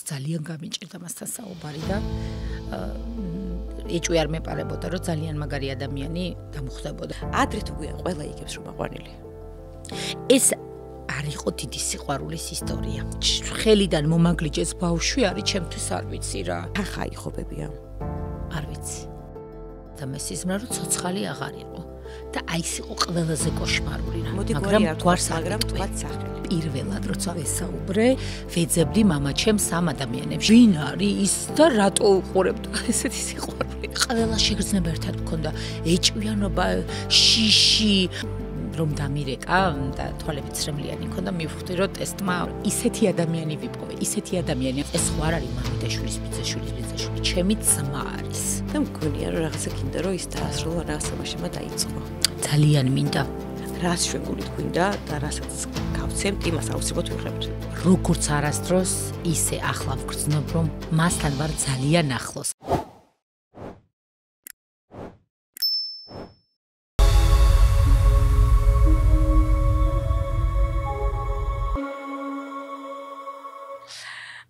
ძალიან გამიჭირდა მასთან საუბარი და ეჭვი არ მეპარებოდა, რომ ძალიან მაგარი ადამიანი დამხვდებოდა. ადრე თუ გვიან ყველა იგებს რომ აყვანილი. ეს არ იყო დიდი სიყვარულის ისტორია. ხელიდან მომაგლიჯეს ბავშვი არის ჩემთვის არ ვიცი რა. ახა იხობებია. არ ვიცი. და მე სიზმრა რომ ცოცხალი აღარ იყო. და აი ეს იყო ყველაზე კოშმარული რა. მაგრამ გვარს მაგრამ თქვა სახელი. პირველად როცა ვესაუბრე, ვეძებდი მამაჩემს ამ ადამიანებს. ვინ არის ის და რატო უყურებდა ესეთი სიყვარული? ყველა შეგრძნება ერთად მქონდა. ეჭვიანობა, შიში რომ დამირეკა და თვალები ცრემლიანი მქონდა, მივხვდი რომ ტესტმა ისეთი ადამიანი ვიპოვე, ისეთი ადამიანი. ეს ხო არ არის მამიდაშვილის ბიძაშვილის ბიძაშვილი, ჩემი ძმა არის. და მგონია რომ რაღაცა გინდა რომ ის დაასრულა რაღაცა მაშინ დაიწყო. ძალიან მინდა. რას შეგვიძლია გვინდა და რასაც გავცემთ, იმას აუცილებლად ვიღებთ. როგორც არასდროს, ისე ახლა ვგრძნობ, რომ მასთან ვარ ძალიან ახლოს.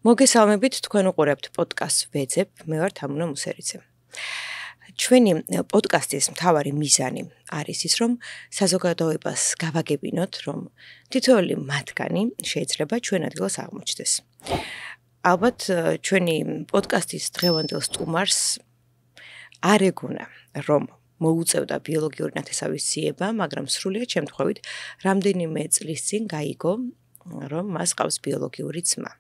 მოგესალმებით, თქვენ უყურებთ პოდკასტს ვეძებ, მე ვარ თამუნა მუსერიძე. ჩვენი პოდკასტის მთავარი მიზანი არის ის, რომ საზოგადოებას გავაგებინოთ, რომ თითოეული მათგანი შეიძლება ჩვენ ადგილას აღმოჩნდეს. ალბათ ჩვენი პოდკასტის დღევანდელ სტუმარს არ ეგონა, რომ მოუწევდა ბიოლოგიური ნათესაობის ძიება, მაგრამ სრულიად შემთხვევით რამდენიმე წლის წინ გაიგო, რომ მას ყავს ბიოლოგიური ძმა.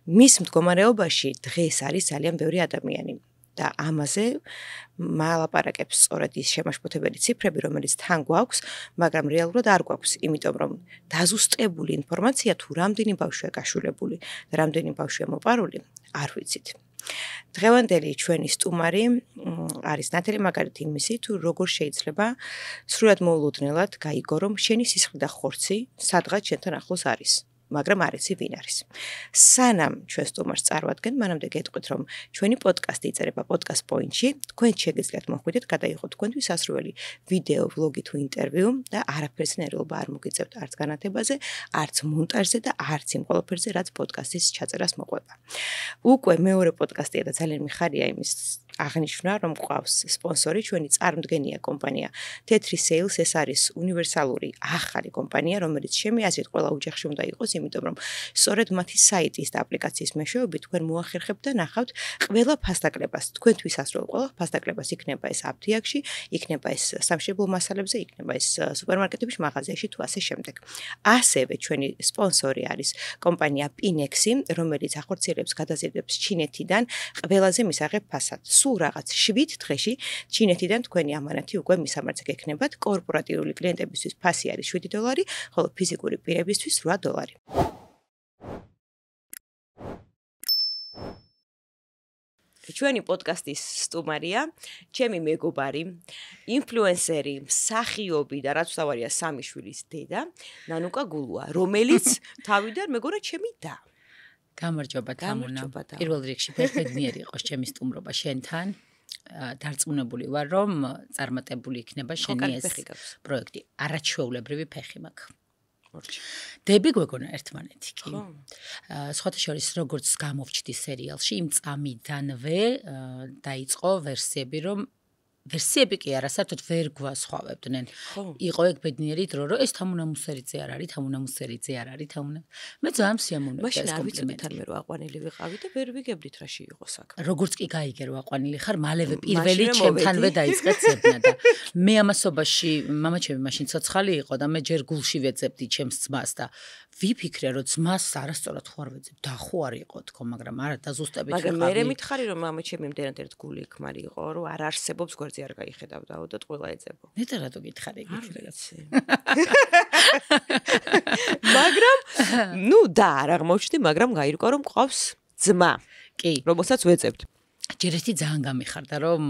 მის მდგომარეობაში დღეს არის ძალიან ბევრი ადამიანი და ამაზე მალაპარაკებს სწორედ ის შემაშფოთებელი ციფრები, რომელიც თან გვაქვს, მაგრამ რეალურად არ გვაქვს, იმიტომ რომ დაზუსტებული ინფორმაცია თუ რამდენი ბავშვია გაშულებული და რამდენი ბავშვია მოპარული, არ ვიცით. დღევანდელი ჩვენი სტუმარი არის ნათელი მაგალითი იმისი, თუ როგორ შეიძლება სრულად მოულოდნელად გაიგო, რომ შენი სისხლი და ხორცი სადღაც შენთან ახლოს არის. მაგრამ არ იცი ვინ არის. სანამ ჩვენ სტუმარს წარვადგენ, მანამდე გეტყვით, რომ ჩვენი პოდკასტი იწერება პოდკასტ პოინტში, თქვენ შეგიძლიათ მოხვიდეთ, გადაიღოთ თქვენთვის ასრულელი ვიდეო, ვლოგი თუ ინტერვიუ და არაფერს ნერვობა არ მოგიწევთ არც განათებაზე, არც მონტაჟზე და არც იმ ყველაფერზე, რაც პოდკასტის ჩაწერას მოყვება. უკვე მეორე პოდკასტია და ძალიან მიხარია იმის აღნიშვნა, რომ გვყავს სპონსორი, ჩვენი წარმდგენია კომპანია თეთრი Sales, ეს არის უნივერსალური ახალი კომპანია, რომელიც ჩემი აზრით ყველა ოჯახში უნდა იყოს, იმიტომ რომ სწორედ მათი საიტის და აპლიკაციის მეშვეობით თქვენ მოახერხებთ და ნახავთ ყველა ფასდაკლებას. თქვენთვის ასრულ ყველა ფასდაკლებას იქნება ეს აფთიაქში, იქნება ეს სამშენებლო მასალებზე, იქნება ეს სუპერმარკეტებში, მაღაზიაში თუ ასე შემდეგ. ასევე ჩვენი სპონსორი არის კომპანია Pinex-ი, რომელიც ახორციელებს გადაზიდვებს ჩინეთიდან ყველაზე მისაღებ ფასად. სულ რაღაც 7 დღეში ჩინეთიდან თქვენი ამანათი უკვე მისამართზე გექნებათ. კორპორატიული კლიენტებისთვის ფასი არის $7, ხოლო ფიზიკური პირებისთვის $8. ჩვენი პოდკასტის სტუმარია, ჩემი მეგობარი, ინფლუენსერი, მსახიობი და რაც თავარია სამი შვილის დედა, ნანუკა გულუა, რომელიც თავიდან მეგონა ჩემი და. გამარჯობა თამუნა. პირველ რიგში ბედნიერი იყოს ჩემი სტუმრობა შენთან. დარწმუნებული ვარ, რომ წარმატებული იქნება შენი ეს პროექტი. არაჩვეულებრივი ფეხი მაქვს. დები გვეგონა ერთმანეთი კი. სხვათა შორის როგორც გამოვჩდი სერიალში, იმ წამიდანვე დაიწყო ვერსიები, რომ ვერსიები კი არა, საერთოდ ვერ გვასხვავებდნენ. იყო ეგ ბედნიერი დრო, რომ ეს თამუნა მუსერიძე არ არის, თამუნა მუსერიძე არ არის, თამუნა. მე ძალიან სიამოვნებდა ეს კომპლიმენტი. მაშინ არ ვიცოდით თან მე რომ აყვანილი ვიყავი და ვერ ვიგებდით რაში იყო საქმე. როგორც კი გაიგე რომ აყვანილი ხარ, მალევე პირველი ჩემთანვე დაიწყე ცებნა და მე ამასობაში მამაჩემი მაშინ ცოცხალი იყო და მე ჯერ გულში ვეძებდი ჩემს ძმას და ვიფიქრე რომ ძმას არასწორად ხო არ ვეძებ და ხო არ იყო თქო, მაგრამ არა დაზუსტებით ვიყავი. მაგრამ მე მითხარი რომ მამაჩემი იმდენად ერთ გული ქმარი იყო, რომ არ არსებობს გვერდზე არ გაიხედავდაო და ყველა ეძებო. ნეტა რატო გითხარი ეგეთ? მაგრამ ნუ და არ აღმოჩნდი, მაგრამ გაირკვა რომ ყავს ძმა. კი, რომელსაც ვეძებთ. ჯერეთი ძალიან გამიხარდა რომ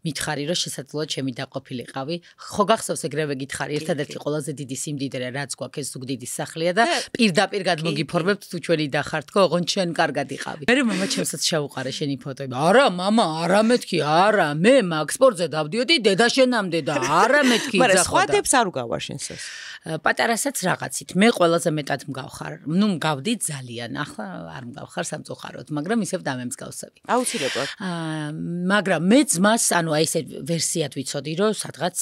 მითხარი რომ შესაძლოა ჩემი დაყოფილიყავი ხო გახსოვს ეგრევე გითხარი ერთადერთი ყველაზე დიდი სიმდიდრე რაც გვაქვს ეს ზუგდიდის სახლია და პირდაპირ გადმოგიფორმებთ თუ ჩვენი დახართ ხო ოღონდ ჩვენ კარგად იყავი მე მამა ჩემსაც შეუყარა შენი ფოტოები არა მამა არა მეთქი არა მე მაქსპორტზე დავდიოდი დედა შენამდე და არა მეთქი მაგრამ სხვა დებს არ უგავარშენს ეს პატარასაც რაღაცით მე ყველაზე მეტად მგავხარ ნუ მგავდი ძალიან ახლა არ მგავხარ სამწუხაროდ მაგრამ ისევ დამემსგავსები მაგრამ მე ძმას, ანუ აი ესე ვერსიად ვიცოდი, რომ სადღაც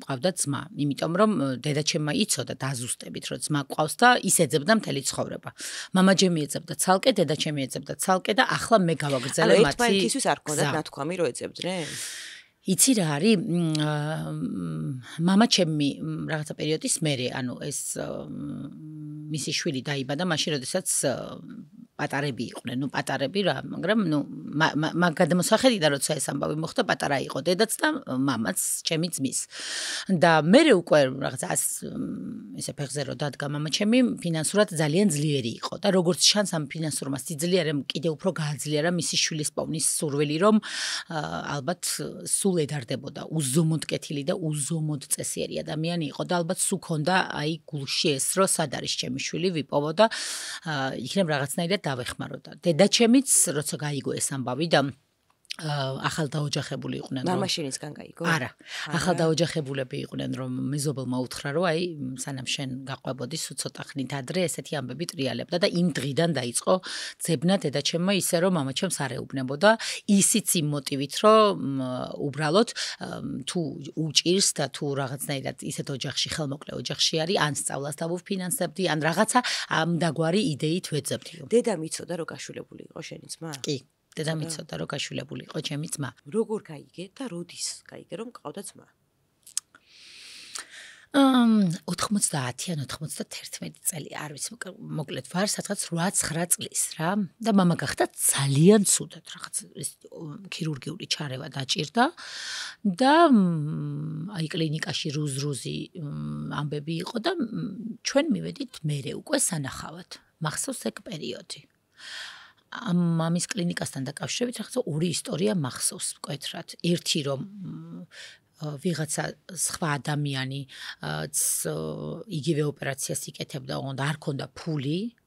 ყავდა ძმა, იმიტომ რომ დედაჩემმა იცოდა დაზუსტებით, რომ ძმა ყავს და ის ეძებდა მთელი ცხოვრება. მამაჯემი ეძებდა ცალკე, დედაჩემი ეძებდა ცალკე და ახლა მე გავაგრძელე მათი. ერთმანეთისთვის არ გქონდათ ნათქვამი, რომ ეძებდნენ? იცი რა არის? მამაჩემი რაღაცა პერიოდის მერე, ანუ ეს მისი შვილი დაიბადა მაშინ, როდესაც პატარები იყვნენ, ნუ პატარები რა, მაგრამ ნუ მაგ გადამოსახედიდან როცა ეს ამბავი მოხდა, პატარა იყო დედაც და მამაც, ჩემი ძმის. და მერე უკვე რაღაცა ესე ფეხზე რო დადგა მამაჩემი, ფინანსურად ძალიან ძლიერი იყო და როგორც შანს ამ ფინანსურმა სიძლიერემ კიდე უფრო გააძლიერა მისი შვილის პოვნის სურვილი, რომ ალბათ სულ ედარდებოდა, უზომოდ კეთილი და უზომოდ წესიერი ადამიანი იყო და ალბათ სულ ქონდა აი გულში ეს რო სად არის ჩემი შვილი ვიპოვო და იქნებ რაღაცნაირად დავეხმაროდა. დედაჩემიც როცა გაიგო ეს ამბავი და ახალდაოჯახებული იყვნენ რომ მამაშენისგან გაიგო? არა. ახალდაოჯახებულები იყვნენ რომ მეზობელმა უთხრა რომ აი სანამ შენ გაყვებოდი სულ ცოტა ხნით ადრე ესეთი ამბები ტრიალებდა და იმ დღიდან დაიწყო ძებნა დედაჩემმა ისე რომ მამაჩემს არ ეუბნებოდა ისიც იმ მოტივით რომ უბრალოდ თუ უჭირს და თუ რაღაცნაირად ისეთ ოჯახში ხელმოკლე ოჯახში არის ან სწავლას დავუფინანსებდი ან რაღაცა ამდაგვარი იდეით ვეძებდიო. დედა მიცოდა რომ გაშულებული იყო შენი ძმა? კი. დედა მიცოდა რომ გაშულებული იყო ჩემი ძმა. როგორ გაიგე და როდის გაიგე რომ ყავდა ძმა? 90-იან 91 წელი არ ვიცი მოკლედ ვარ სადღაც 8-9 წლის რა და მამა გახდა ძალიან ცუდად რაღაც ქირურგიული ჩარევა დაჭირდა და აი კლინიკაში რუზ-რუზი ამბები იყო და ჩვენ მივედით მერე უკვე სანახავად მახსოვს ეგ პერიოდი მამის კლინიკასთან დაკავშირებით რაღაცა ორი ისტორია მახსოვს მკვეთრად ერთი რომ ვიღაცა სხვა ადამიანი იგივე ოპერაციას იკეთებდა, ოღონდ არ ქონდა ფული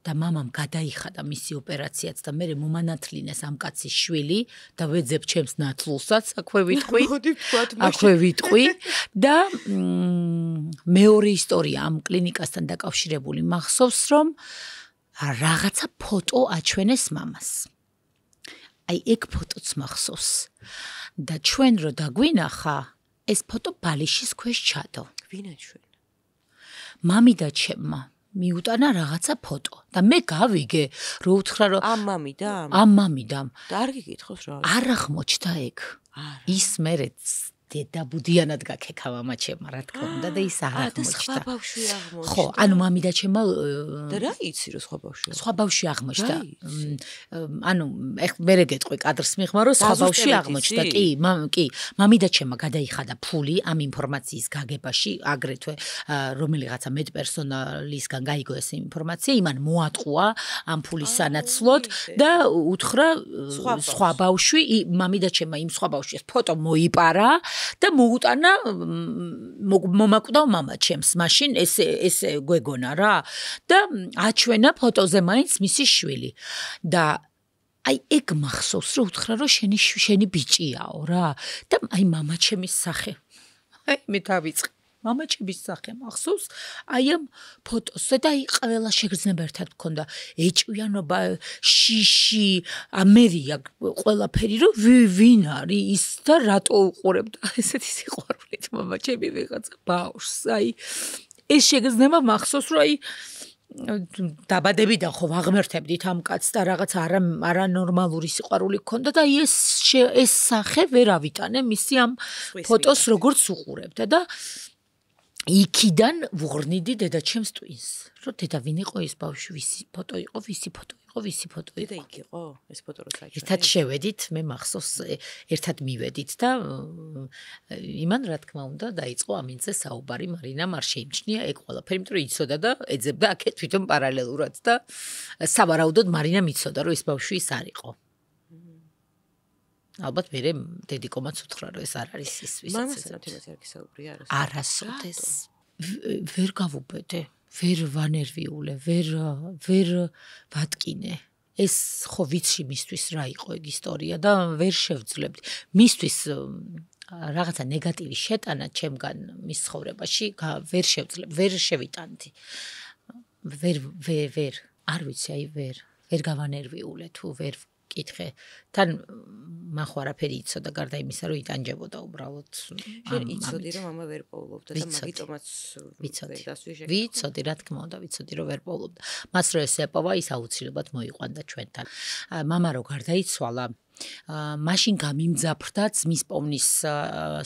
და მამამ გადაიხადა მისი ოპერაციაც და მე მომანათლინეს ამ კაცის შვილი და ვეძებ ჩემს ნათლულსაც, აქვე ვიტყვი და მეორე ისტორია ამ კლინიკასთან დაკავშირებული მახსოვს რომ რაღაცა ფოტო აჩვენეს მამას. აი ეგ ფოტოც მახსოვს. და ჩვენ რო დაგვინახა ეს ფოტო ბალიშის ქვეშ ჩადო. ვინ აჩვენა? მამი და ჩემმა მიუტანა რაღაცა ფოტო და მე გავიგე რო უთხრა რომ ამ მამიდამ? ამ მამიდამ. და არ გიგითხოს რა? არ აღმოჩნდა ეგ. ის მერეც დედა ბუდიანად გაქექა მამაჩემმა რა თქმა უნდა და ის არ აღმოჩნდა. და სხვა ბავშვი აღმოჩნდა. ხო, ანუ მამი და ჩემმა და რა იცი რომ სხვა ბავშვი? სხვა ბავშვი აღმოჩნდა. ანუ ეხ მერე გეტყვი კადრს მიხმარო სხვა ბავშვი აღმოჩნდა. კი, მამი და ჩემმა გადაიხადა ფული ამ ინფორმაციის გაგებაში, აგრეთვე რომელიღაცა მედპერსონალისგან გაიგო ეს ინფორმაცია, იმან მოატყუა ამ ფულის სანაცვლოდ და უთხრა სხვა ბავშვი, მამი და ჩემმა იმ სხვა ბავშვის ფოტო მოიპარა და მოუტანა მომაკვდა მამა ჩემს მაშინ ეს გვეგონა რა და აჩვენა ფოტოზე მაინც მისი შვილი და აი ეგ მახსოვს რომ უთხრა რომ შენი ბიჭიაო რა და აი მამა ჩემის სახე აი მე დავიწყე მამაჩების სახე მახსოვს აი ამ ფოტოზე და აი ყველა შეგრძნება ერთად მქონდა ეჭვიანობა შიში ამერია ყველაფერი რომ ვინ არის ის და რატო უყურებდა ესეთი სიყვარულით მამაჩები ვიღაცა ბავშვს აი ეს შეგრძნება მახსოვს რომ აი დაბადებიდან ხო ვაღმერთებდით ამ კაცს და რაღაც არანორმალური სიყვარული გქონდა და აი ეს სახე ვერ ავიტანე მისი ამ ფოტოს როგორც უყურებდა და იქიდან ვუღრნიდი დედაჩემს ტვინს. რომ დედა ვინ იყო ეს ბავშვი, ვისი ფოტო იყო, ვისი ფოტო იყო. დედა იქ იყო ეს ფოტო რო საჩვენე. ერთად შევედით, მე მახსოვს, ერთად მივედით და იმან რა თქმა უნდა დაიწყო ამინზე საუბარი, მარინამ არ შეიმჩნია ეგ ყველაფერი, იმიტომ რომ იცოდა და ეძებდა აქეთ თვითონ პარალელურად და სავარაუდოდ მარინამ იცოდა რომ ეს ბავშვი ის არ იყო. ალბათ მე დედიკომაც უთხრა რომ ეს არ არის ის ვისაც მამასთან თემაზე არ გისაუბრია არასოდეს ვერ გავუბედე ვერ ვანერვიულე ვერ ვატკინე ეს ხო ვიცი მისთვის რა იყო ეგ ისტორია და ვერ შევძლებდი მისთვის რაღაცა ნეგატივის შეტანა ჩემგან მის ცხოვრებაში ვერ შევძლებ ვერ შევიტანდი ვერ არ ვიცი აი ვერ გავანერვიულე თუ ვერ კითხე თან მან ხო არაფერი იცოდა გარდა იმისა რომ იტანჯებოდა უბრალოდ შენ იცოდი რომ მამა ვერ პოულობდა და მაგიტომაც ვიცოდი რა თქმა უნდა ვიცოდი რომ ვერ პოულობდა მას რო ეს ეპოვა ის აუცილებლად მოიყვანდა ჩვენთან მამა რო გარდაიცვალა მაშინ გამიმძაფრდა ძმის პოვნის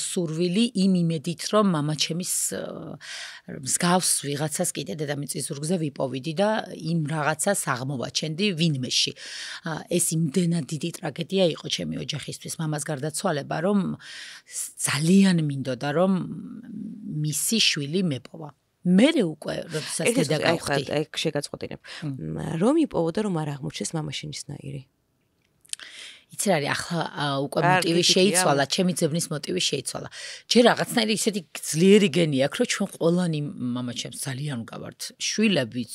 სურვილი იმ იმედით რომ მამა ჩემის მსგავს ვიღაცას კიდე დედამიწის ზურგზე ვიპოვიდი და იმ რაღაცას აღმოვაჩენდი ვინმეში ეს იმდენად დიდი ტრაგედია იყო ჩემი ოჯახისთვის მამას გარდაცვალება რომ ძალიან მინდოდა რომ მისი შვილი მეპოვა მე უკვე როდესაც დედა გავხდი ეგ შეგაწყვეტინებ რომ იპოვოდა რომ არ აღმოჩნდეს მამა შენიშნაირი იცი რა არის ახლა უკვე მოტივი შეიცვალა ჩემი ძებნის მოტივი შეიცვალა ჯერ რაღაცნაირი ისეთი ძლიერი გენი აქვს რომ ჩვენ ყველანი მამაჩემს ძალიან უგავართ შვილებიც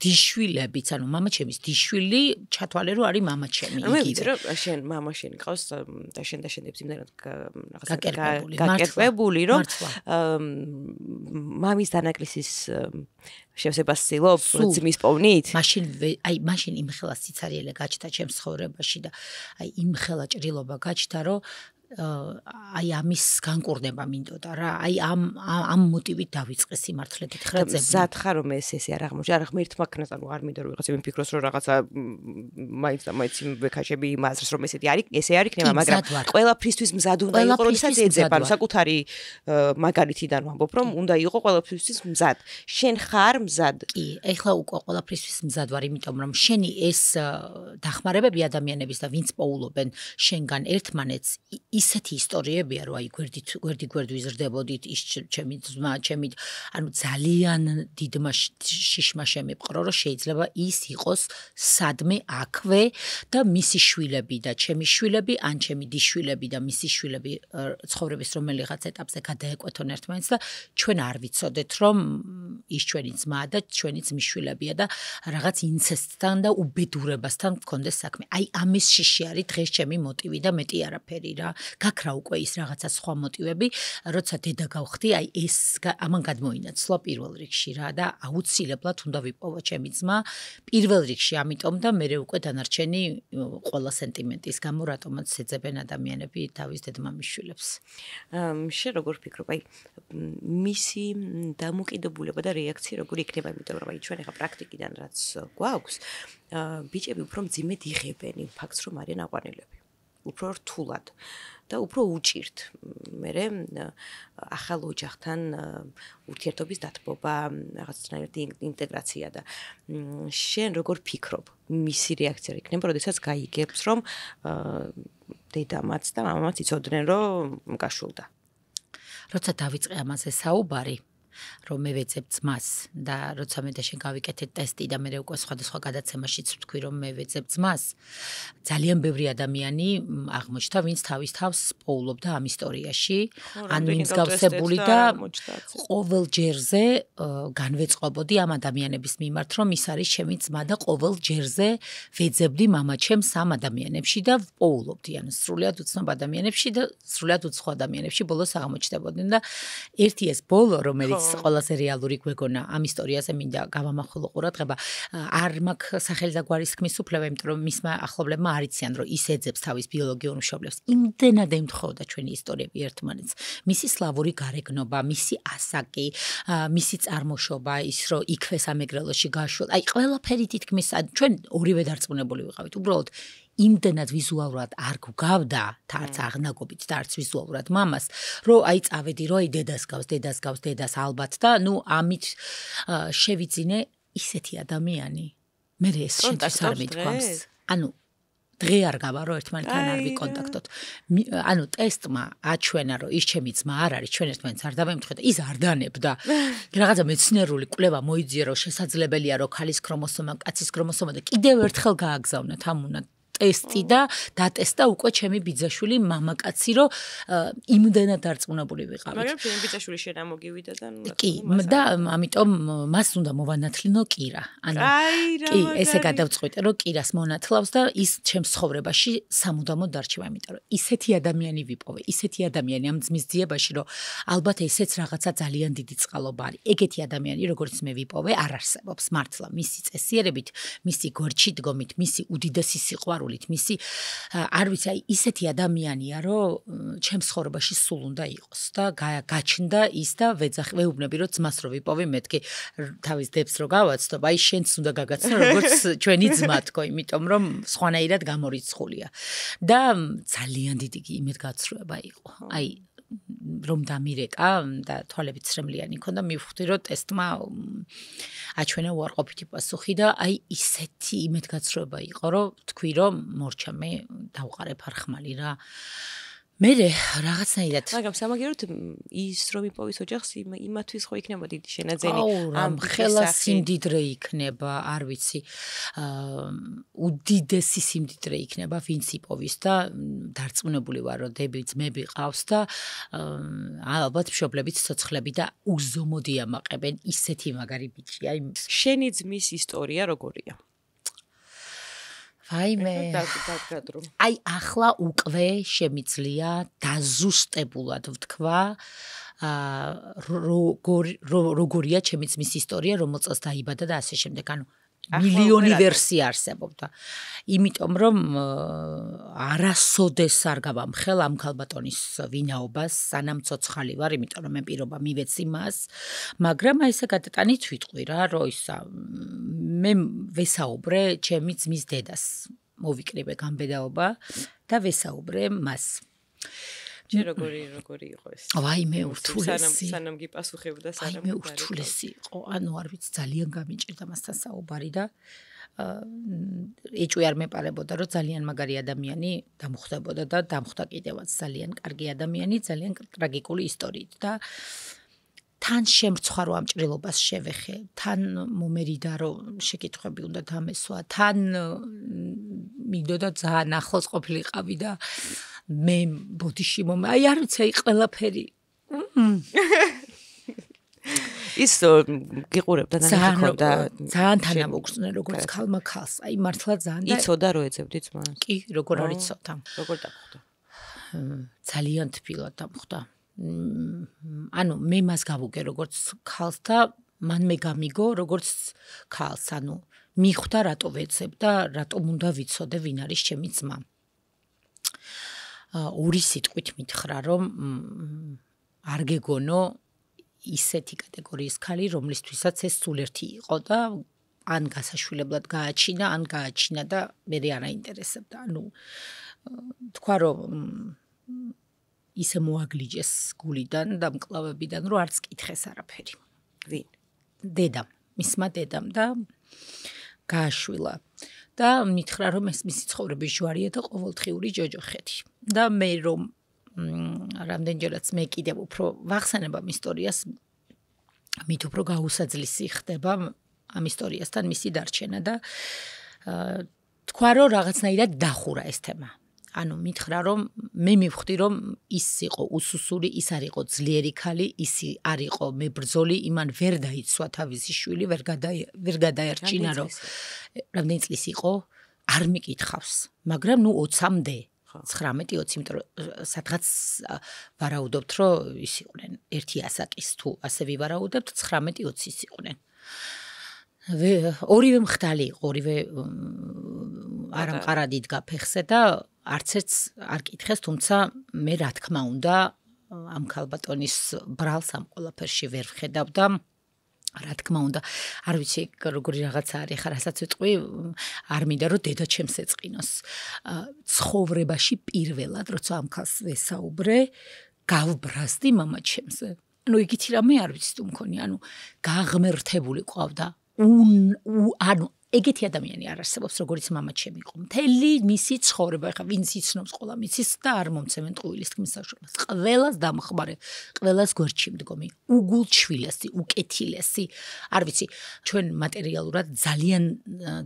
დიშვილებიც ანუ მამაჩემის დიშვილი ჩათვალე რომ არის მამაჩემი იგივე მე ვიცი რომ შენ მამა შენი ყავს და შენ დაშენებს იმდენად გაკერპებული რომ მამის დანაკლისის შევსებას ცდილობ ძმის პოვნით მაშინ იმხელა სიცარიელე გაჩნდა ჩემს ცხოვრებაში და აი იმხელა ჭრილობა გაჩნდა რომ აი ამის განკურნება მინდოდა რა აი ამ მოტივით დავიწყე სიმართლე გითხრა ძებნი მზად ხარ რომ ესე არ აღმოჩნდა არა ღმერთ მაგნას ანუ არ მინდა რომ ვიღაცა იმფიქროს რომ რაღაცა მაინც და მაინც ვექაშები იმაზრს რომ ესე არ იქნება მაგრამ ყველაფრისთვის მზად უნდა იყო როდესაც ეძებ ანუ საკუთარი მაგალითიდან ვამბობ რომ უნდა იყო ყველაფრისთვის მზად შენ ხარ მზად კი ეხლა უკვე ყველაფრისთვის მზად ვარ იმიტომ რომ შენი ეს დახმარებები ადამიანების და ვინც პოულობენ შენგან ერთმანეთს ისეთი ისტორიებია რომ აი გვერდი ვიზრდებოდით ის ჩემი ძმა ჩემი ანუ ძალიან დიდმა შიშმა შემიპყრო რომ შეიძლება ის იყოს სადმე აქვე და მისი შვილები და ჩემი შვილები ან ჩემი დიშვილები და მისი შვილები ცხოვრების რომელიღაც ეტაპზე გადაეკვეთონ ერთმანეთს და ჩვენ არ ვიცოდეთ რომ ის ჩვენი ძმა და ჩვენი ძმის შვილებია და რაღაც ინცესტთან და უბედურებასთან გქონდეს საქმე აი ამის შიში არის დღეს ჩემი მოტივი და მეტი არაფერი რა გაქრა უკვე ის რაღაცა სხვა მოტივები, როცა დედა გავხდი, აი ეს ამან გადმოინაცვლა პირველ რიგში რა და აუცილებლად უნდა ვიპოვა ჩემი ძმა პირველ რიგში, ამიტომ და მე უკვე დანარჩენი ყველა სენტიმენტის გამო რატომაც ეძებენ ადამიანები თავის დედმამის შვილებს. შენ როგორ ფიქრობ, აი მისი დამოკიდებულება და რეაქცია როგორ იქნება, იმიტომ რომ აი ჩვენ ახლა პრაქტიკიდან რაც გვაქვს, ბიჭები უფრო მძიმედ იღებენ იმ ფაქტს, რომ არიან აყვანილები. უფრო რთულად და უფრო უჭირთ. მე ახალ ოჯახთან ურთიერთობის დათბობა, რაღაცნაირად ინტეგრაცია და შენ როგორ ფიქრობ, მისი რეაქცია იქნება, როდესაც გაიგებს, რომ დედამაც და მამამაც იცოდნენ, რომ გაშულდა. როცა დავიწყე ამაზე საუბარი, რომ მე ვეძებ ძმას და როცა მე და შენ გავიკეთეთ ტესტი და მე უკვე სხვადასხვა გადაცემაშიც ვთქვი რომ მე ვეძებ ძმას ძალიან ბევრი ადამიანი აღმოჩნდა ვინც თავის თავს პოულობდა ამ ისტორიაში ან ვინც გავსებული და ყოველ ჯერზე განვეწყობოდი ამ ადამიანების მიმართ რომ ის არის ჩემი ძმა და ყოველ ჯერზე ვეძებდი მამაჩემს ამ ადამიანებში და პოულობდი ან სრულიად უცნობ ადამიანებში და სრულიად უცხო ადამიანებში ბოლოს აღმოჩნდებოდნენ და ერთი ეს ბოლო რომელიც ყველაზე რეალური გვეგონა ამ ისტორიაზე მინდა გავამახვილო ყურადღება არ მაქვს სახელი და გვარის ქმის უფლება იმიტომ რომ მისმა ახლობლებმა არ იციან რომ ის ეძებს თავის ბიოლოგიურ მშობლებს იმდენად ემთხოვდა ჩვენი ისტორიები ერთმანეთს მისი სლავური გარეგნობა მისი ასაკი მისი წარმოშობა ის რომ იქვე სამეგრელოში გაშულ აი ყველაფერი თითქმის ჩვენ ორივე დარწმუნებული ვიყავით უბრალოდ იმდენად ვიზუალურად არ გვგავდა და არც აღნაგობით და არც ვიზუალურად მამას რომ აი წავედი რომ აი დედას ალბათ და ნუ ამით შევიძინე ისეთი ადამიანი მე ეს შენთვის არ მithქვამს ანუ დღე არ გავარო ერთმანეთთან არ ვიკონტაქტოთ ანუ ტესტმა აჩვენა რომ ის ჩემი ძმა არ არის ჩვენ ერთმანეთს არ დავემთხეთ და ის არ დანებდა რაღაცა მეცნიერული კვლევა მოიძიე რომ შესაძლებელია რომ ქალის ქრომოსომა კაცის ქრომოსომა და კიდევ ერთხელ გააგზავნათ ამ უნდა ტესტი და დატესტა უკვე ჩემი ბიძაშვილი მამაკაცი, რომ იმდენად დარწმუნებული ვიყავით. მაგრამ ჩემი ბიძაშვილი შენ ამოგივიდა და კი, და ამიტომ მას უნდა მოვანათლინო კირა. კი, ესე გადავწყვიტე, რომ კირას მონათლავს და ის ჩემს ცხოვრებაში სამუდამოდ დარჩება, იმიტომ რომ ისეთი ადამიანი ვიპოვე, ისეთი ადამიანი ამ ძმის ძიებაში, რომ ალბათ ესეც რაღაცა ძალიან დიდი წყალობა არის. ეგეთი ადამიანი, როგორც მე ვიპოვე, არ არსებობს მართლა მისი წესიერებით, მისი გორჩი დგომით, მისი უდიდესი სიყვარულით, მისი არ ვიცი, აი ისეთი ადამიანია, რომ ჩემს ცხოვრებაში სულ უნდა იყოს და გაჩნდა ის და ვეუბნები, რომ ძმას რო ვიპოვე, მეთქი თავის დებს რო გავაცნობ, აი შენც უნდა გაგაცნო, როგორც ჩვენი ძმა თქო, იმიტომ რომ სხვანაირად გამორიცხულია. და ძალიან დიდი იმედგაცრუება იყო. აი რომ დამირეკა და თვალებით სრემლიანი მქონდა, მივხვდი რომ ტესტმა აჩვენა უარყოფითი პასუხი და აი ისეთი იმედგაცრუება იყო, რომ თქვი რომ მორჩა მე დავყარე ფარხმალი რა. მე რაღაცნაირად მაგრამ სამაგიეროდ ის რომ იპოვის ოჯახს იმათვის ხო იქნება დიდი შენაძენი ამ ხელა სიმდიდრე იქნება, არ ვიცი, უდიდესი სიმდიდრე იქნება, ვინც იპოვის და დარწმუნებული ვარ, რომ დები ძმები ყავს და ალბათ მშობლებიც ცოცხლები და უზომოდ იამაყებენ, ისეთი მაგარი ბიჭია. შენი ძმის ისტორია როგორია? ვაიმე. აი ახლა უკვე შემიძლია დაზუსტებულად ვთქვა, როგორია ჩემი ძმის ისტორია, რომ წელს დაიბადა და ასე შემდეგ. ანუ მილიონი ვერსია არსებობდა. იმიტომ რომ არასოდეს არ გავამხელ ამ ქალბატონის ვინაობას, სანამ ცოცხალი ვარ, იმიტომ რომ მე პირობა მივეცი მას, მაგრამ აი ესე გადატანით ვიტყვი რა, რომ ისა მე ვესაუბრე ჩემი ძმის დედას, მოვიკრიბე გამბედაობა და ვესაუბრე მას. როგორი იყო ეს? ვაიმე ურთულესი. სანამ გიპასუხებდა სანამ ვაიმე ურთულესი იყო. ანუ არ ვიცი, ძალიან გამიჭირდა მასთან საუბარი და ეჭვი არ მეპარებოდა, რომ ძალიან მაგარი ადამიანი დამხვდებოდა და დამხვდა კიდევაც ძალიან კარგი ადამიანი, ძალიან ტრაგიკული ისტორიით და თან შემრცხვა რომ ამ ჭრილობას შევეხე, თან მომერიდა რომ შეკითხვები უნდა დამესვა, თან მიდოდა ძალიან ახლოს ყოფილიყავი და მე ბოდიში აი არ ვიცი, აი ყველაფერი ის გიყურებდა და ნახობდა ძალიან თანამოგრძნე როგორც ქალმა ქალს, აი მართლა ძალიან და იცოდა რომ ეძებდი ძმას? კი, როგორ არ იცოდა. როგორ დახვდა? ძალიან თბილად დამხვდა. ანუ მე მას გავუგე როგორც ქალს და მან მე გამიგო როგორც ქალს, ანუ მიხვდა რატო ვეცებ და რატომ უნდა ვიცოდე ვინ არის ჩემი ძმა. ორი სიტყვით მითხრა რომ არ გეგონო ისეთი კატეგორიის ქალი, რომლისთვისაც ეს სულ ერთი იყო და ან გასაშვილებლად გააჩინა, ან გააჩინა და მე არ აინტერესებდა. ანუ თქვა რომ ისე მოაგლიჯეს გულიდან და მკლავებიდან, რომ არც კითხეს არაფერი. ვინ? დედამ, მისმა დედამ და გააშვილა. და მითხრა რომ ეს მისი ცხოვრების ჯვარია და ყოველდღიური ჯოჯოხეთი. და მე რომ რამდენჯერაც მე კიდევ უფრო ვახსენებ ამ ისტორიას, მით უფრო გაუსაძლისი ხდება ამ ისტორიასთან მისი დარჩენა და თქვა რომ რაღაცნაირად დახურა ეს თემა. ანუ მითხრა რომ მე მივხვდი რომ ის იყო უსუსული, ის არ იყო ძლიერი ქალი, ის არ იყო მებრძოლი, იმან ვერ დაიცვა თავისი შვილი, ვერ გადაერჩინა რომ რამდენი წლის იყო, არ მიკითხავს, მაგრამ ნუ 20-მდე 19-20, იმიტომ რომ სადღაც ვარაუდობთ რომ ის იყვნენ ერთი ასაკის თუ ასე ვივარაუდებთ 19-20-ის იყვნენ. ორივე მხდალი იყო, ორივე არამყარად იდგა ფეხზე და არც ერთს არ კითხეს, თუმცა მე რა თქმა უნდა ამ ქალბატონის ბრალს ამ ყველაფერში ვერ ვხედავ და რა თქმა უნდა, არ ვიცი როგორი რაღაცა არის, ხა რასაც ვიტყვი, არ მინდა რომ დედა ჩემს ეწყინოს. ცხოვრებაში პირველად, როცა ამ ქალს ვესაუბრე, გავბრაზდი მამა ჩემზე. ანუ იგითი რამე არ ვიცი თუ მქონი, ანუ გაღმერთებული ყავდა. ანუ ეგეთი ადამიანი არ არსებობს, როგორც მამა ჩემი იყო. მთელი მისი ცხოვრება, ეხლა ვინც იცნობს ყველა მიცის და არ მომცემენ ტყუილის თქმის საშუალებას. ყველას დამხმარე, ყველას გვერდში მდგომი, უგულჩვილესი, უკეთილესი. არ ვიცი, ჩვენ მატერიალურად ძალიან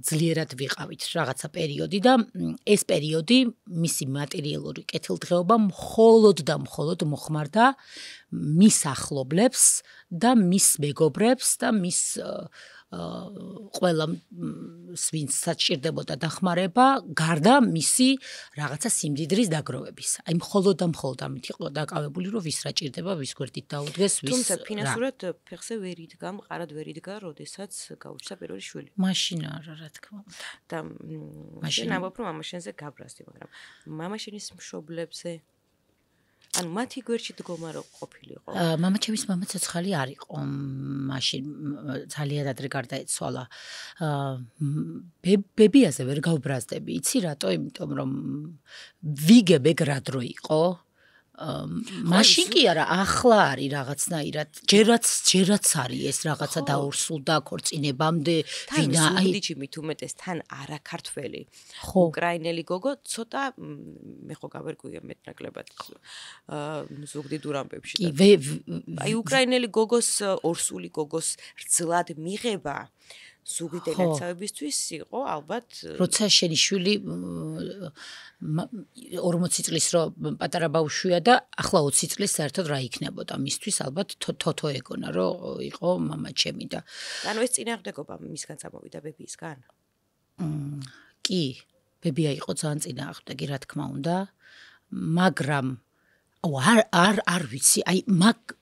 ძლიერად ვიყავით რაღაცა პერიოდი და ეს პერიოდი მისი მატერიალური კეთილდღეობა მხოლოდ და მხოლოდ მოხმარდა მის ახლობლებს და მის მეგობრებს და მის ყველა ვინც საჭირდებოდა დახმარება, გარდა მისი რაღაცა სიმდიდრის დაგროვების. აი მხოლოდ და მხოლოდ ამით იყო დაკავებული, რომ ვის რა ჭირდება, ვის გვერდით დაუდგეს, ვის. თუმცა ფინანსურად ფეხზე ვერ იდგა, მყარად ვერ იდგა, როდესაც გაუჩნდა პირველი შვილი. მაშინ არა, რა თქმა უნდა. და მაშინ ამბობ, რომ მამაშენზე გაბრაზდი, მაგრამ მამაშენის მშობლებზე ანუ მათი გვერდში დგომა რო ყოფილიყო. მამაჩემის მამა ცოცხალი არ იყო. მაშინ ძალიან ადრე გარდაეცვალა. ბებიაზე ვერ გავბრაზდები. იცი რატო? იმიტომ რომ ვიგებ ეგ რა დრო იყო. მაშინ კი არა, ახლა არის რაღაცნაირად. ჯერაც არის ეს რაღაცა დაურსულდა ქორწინებამდე. ვინა აი ძუგდიჩი უმეტეს თან არა ქართველი. უკრაინელი გოგო ცოტა მე ხო გავერკვია მეტნაკლებად ზუგდიდ ურამბებში. აი უკრაინელი გოგოს ორსული გოგოს რძლად მიღება ზუგდიდ ნაცავებისთვის იყო ალბათ როცა შენი შვილი 40 წლის რო პატარა ბავშვია და ახლა 20 წლის საერთოდ რა იქნებოდა მისთვის ალბათ თოთო ეგონა რომ იყო მამა ჩემი და ანუ ეს წინააღმდეგობა მისგან წამოვიდა ბებიისგან კი ბებია იყო ძალიან წინააღმდეგი რა თქმა უნდა მაგრამ არ ვიცი აი მაგ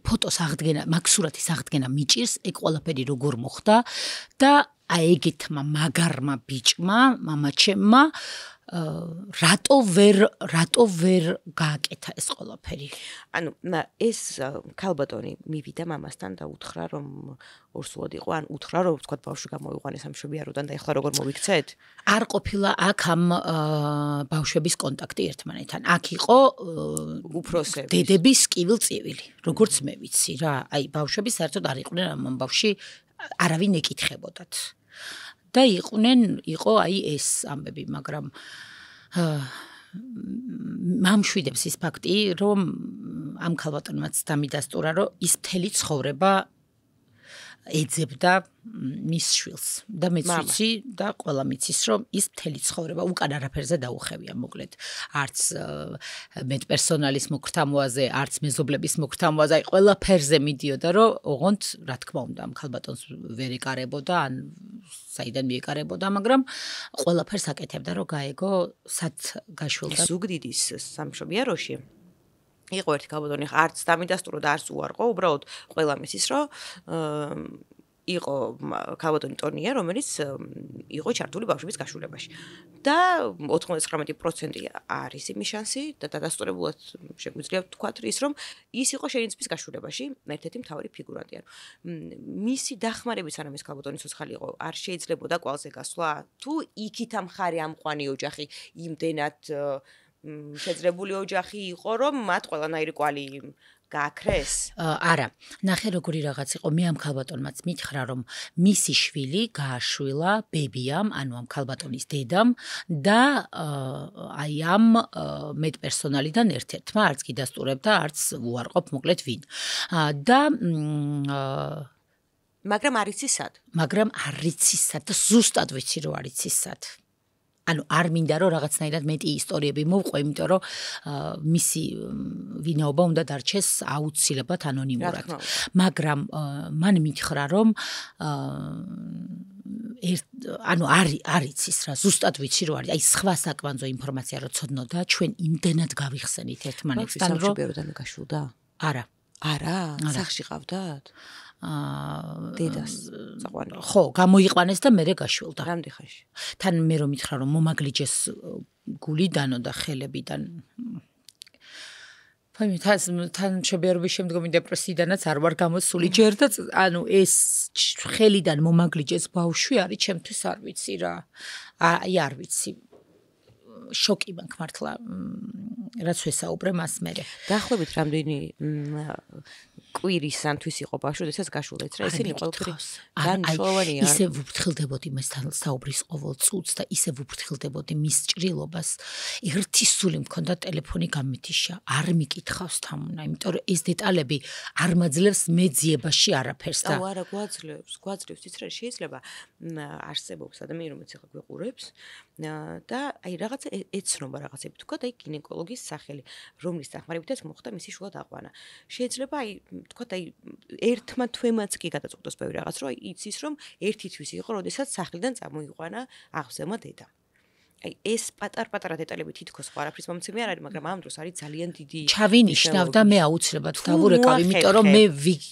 ფოტოს აღდგენა, მაგ სურათის აღდგენა მიჭირს, ეგ ყველაფერი როგორ მოხდა და აი ეგეთმა მაგარმა ბიჭმა, მამაჩემმა რატო ვერ გააკეთა ეს ყველაფერი? ანუ ეს ქალბატონი მივიდა მამასთან და უთხრა რომ ორსულად იყო, ან უთხრა რომ თქვა ბავშვი გამოიყვანეს ამ მშობიაროდან და ეხლა როგორ მოვიქცეთ? არ ყოფილა აქ ამ ბავშვების კონტაქტი ერთმანეთთან. აქ იყო უფროსები. დედების კივილ-წივილი, როგორც მე ვიცი რა. აი ბავშვები საერთოდ არ იყვნენ ამ ამბავში, არავინ ეკითხებოდათ. და იყო აი ეს ამბები, მაგრამ მამშვიდებს ის ფაქტი, რომ ამ ქალბატონმაც დამიდასტურა, რომ ის მთელი ცხოვრება ეძებდა მის შვილს და მეც ვიცი და ყველა მიცის რომ ის მთელი ცხოვრება უკან არაფერზე დაუხევია მოკლედ არც მეტპერსონალის მოგრთამოაზე არც მეზობლების მოგრთამოაზე აი ყველაფერზე მიდიოდა რომ ოღონდ რა თქმა უნდა ამ ქალბატონს ვერ ეკარებოდა ან საიდან მიეკარებოდა მაგრამ ყველაფერს აკეთებდა რომ გაეგო სად გაშვილდა ზუგდიდის სამშობიაროში იყო ერთი ქალბატონი არც დამიდასტურო და არც უარყო უბრალოდ ყველა მისის რომ იყო ქალბატონი ტონია რომელიც იყო ჩართული ბავშვების გაშულებაში და 99% არის იმის შანსი და დადასტურებულად შეგვიძლია ვთქვათ ის რომ ის იყო შენიცის გაშულებაში ერთ-ერთი მთავარი ფიგურანტი ანუ მისი დახმარების სანამ ეს ქალბატონი ცოცხალი იყო არ შეიძლებოდა კვალზე გასვლა თუ იქით ამხარი ამყვანი ოჯახი იმდენად შეძრებული ოჯახი იყო რომ მათ ყველანაირი კვალი გააქრეს? არა, ნახე როგორი რაღაც იყო. მე ამ ქალბატონმაც მითხრა რომ მისი შვილი გააშვილა ბებიამ, ანუ ამ ქალბატონის დედამ და აი ამ მეტპერსონალიდან ერთ-ერთმა არც კი დასტურებდა, არც უარყოფ მოკლედ ვინ. და მაგრამ არ იცი სად? მაგრამ არ იცი სად და ზუსტად ვიცი რომ არ იცი სად. ანუ არ მინდა რომ რაღაცნაირად მეტი ისტორიები მოვყვე, იმიტომ რომ მისი ვინაობა უნდა დარჩეს აუცილებლად ანონიმურად. მაგრამ მან მითხრა რომ ანუ არ იცის რა, ზუსტად ვიცი რომ არის. აი სხვა საკმანძო ინფორმაცია რო ცოდნოდა, ჩვენ იმდენად გავიხსენით ერთმანეთთან რომ სამშობიაროდან გაშულდა? არა. არა? სახში ყავდათ? დედას წაყვანილი. ხო, გამოიყვანეს და მერე გაშვილდა. რამდენი ხანში? თან მე რომ მითხრა რომ მომაგლიჯეს გულიდანო და ხელებიდან. ფაინი თან მშობიარობის შემდგომი დეპრესიიდანაც არ ვარ გამოსული ჯერ და ანუ ეს ხელიდან მომაგლიჯეს ბავშვი არის ჩემთვის არ ვიცი რა. აი არ ვიცი. შოკი მაქვს მართლა რაც ვესაუბრე მას მერე. დაახლოებით რამდენი კვირისანთვის იყო ბავშვი, როდესაც გაშულეთ რა, ისინი ყველაფერი განსხვავებია. ისე ვუფრთხილდებოდი მასთან საუბრის ყოველ წუთს და ისე ვუფრთხილდებოდი მის ჭრილობას. ერთი სული მქონდა ტელეფონი გამითიშა, არ მიკითხავს თამუნა, იმიტომ რომ ეს დეტალები არ მაძლევს მეძიებაში არაფერს და არა გვაძლევს ის რა შეიძლება არსებობს ადამიანი რომელიც ახლა გვეყურებს და აი რაღაცა ეცნობა რაღაცები თქვა და აი გინეკოლოგის სახელი რომლის დახმარებითაც მოხდა მისი შუა დაყვანა შეიძლება აი თქვა აი ერთმა თვემაც კი გადაწყვეტოს ბევრი რაღაც რომ აი იცის რომ ერთი თვის იყო როდესაც სახლიდან წამოიყვანა აღზემა დედა აი ეს პატარ-პატარა დეტალები თითქოს ყარაფრის მომცემი არ არის, მაგრამ ამ დროს არის ძალიან დიდი ჩავინიშნავ და მე აუცილებლად დავურეკავ, იმიტომ რომ მე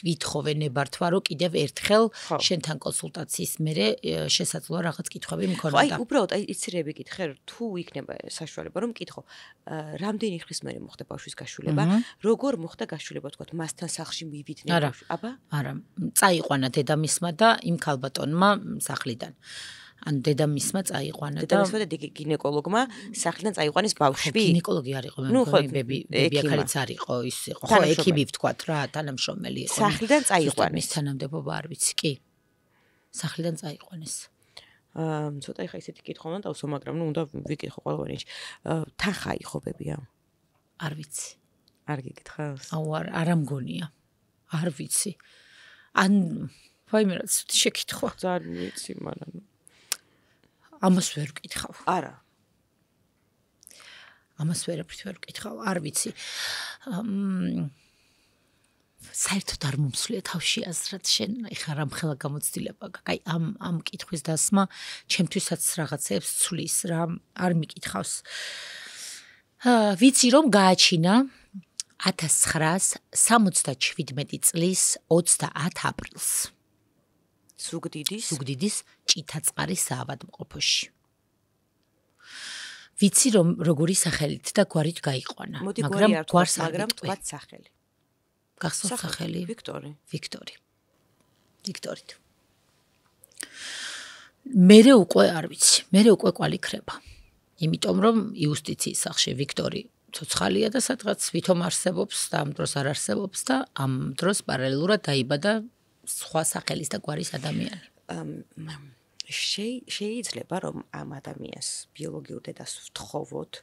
ვითხოვე ნებართვა, რომ კიდევ ერთხელ შენთან კონსულტაციის მერე შესაძლოა რაღაც კითხვები მქონოდა. აი უბრალოდ აი იცირები კითხე, თუ იქნება საშუალება რომ მკითხო, რამდენი ხნის მერე მოხდა ბავშვის გაშულება, როგორ მოხდა გაშულება, თქვა მასთან სახლში მივიდნენ ბავშვი, აბა? არა, წაიყვანა დედამისმა და იმ ქალბატონმა სახლიდან. ან დედამისმა წაიყვანა და დედამისმა და გინეკოლოგმა სახლიდან წაიყვანის ბავშვი. გინეკოლოგი არ იყო, მე ბები აქალიც არ იყო, ის იყო. ხო, ექიმი ვთქვათ რა, თანამშრომელი იყო. სახლიდან წაიყვანის თანამდებობა არ ვიცი, კი. სახლიდან წაიყვანის. ცოტა ხა ისეთი კითხვა უნდა დავსო, მაგრამ ნუ უნდა ვიკითხო ყველგანში. თანხა იყო ბებია? არ ვიცი. არ გიკითხავს? აუ არა მგონია. არ ვიცი. ან ვაიმე რა ცუდი შეკითხვა. ძალიან ვიცი, მაგრამ ამას ვერ ვკითხავ. არა. ამას ვერაფრით ვერ ვკითხავ, არ ვიცი. საერთოდ არ მომსვლია თავში აზრად შენ, ეხლა რამხელა გამოცდილება გაქვს. აი ამ კითხვის დასმა ჩემთვისაც რაღაცებს ცulis რა, არ მიკითხავს. ვიცი რომ გააჩინა 1977 წლის 30 აპრილს. ზუგდიდის ჭითაწყარის საავადმყოფოში. ვიცი რომ როგორი სახელით და გვარით გაიყვანა, მაგრამ გვარს არ თქვა სახელი. გახსოვს სახელი? ვიქტორი. ვიქტორით. მერე უკვე არ ვიცი, მერე უკვე კვალიქრება. იმიტომ რომ იუსტიციის სახლში ვიქტორი ცოცხალია და სადღაც ვითომ არსებობს და ამ დროს არ არსებობს და ამ დროს პარალელურად დაიბადა სხვა სახელის და გვარის ადამიანი. შეიძლება რომ ამ ადამიანს ბიოლოგიურ დედას ვთხოვოთ,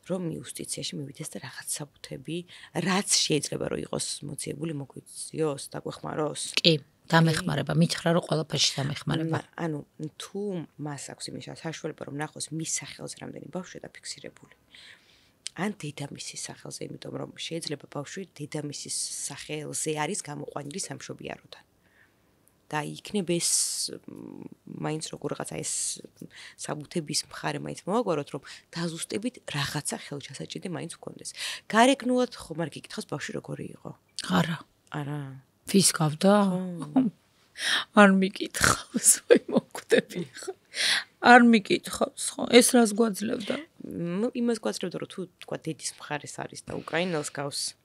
რომ იუსტიციაში მივიდეს და რაღაც საბუთები, რაც შეიძლება რომ იყოს მოძიებული მოგვიწიოს და გვეხმაროს. კი, დამეხმარება, მითხრა რომ ყველაფერში დამეხმარება. ანუ თუ მას აქვს იმის საშუალება რომ ნახოს მის სახელზე რამდენი ბავშვია დაფიქსირებული. ან დედამისის სახელზე, იმიტომ რომ შეიძლება ბავშვი დედამისის სახელზე არის გამოყვანილი სამშობიაროდან. და იქნება ეს მაინც როგორ რაღაცა ეს საბუთების მხარე მაინც მოვაგვაროთ რომ დაზუსტებით რაღაცა ხელჩასაჭიდი მაინც გქონდეს. გარეგნულად ხომ არ გიკითხავს ბავშვი როგორი იყო? არა. ვის გავდა? არ მიკითხავს, ვაი მოკვდები ხო? არ მიკითხავს ხო? ეს რას გვაძლევდა? იმას გვაძლევდა რომ თუ თქვა დედის მხარეს არის და უკრაინელს გავს.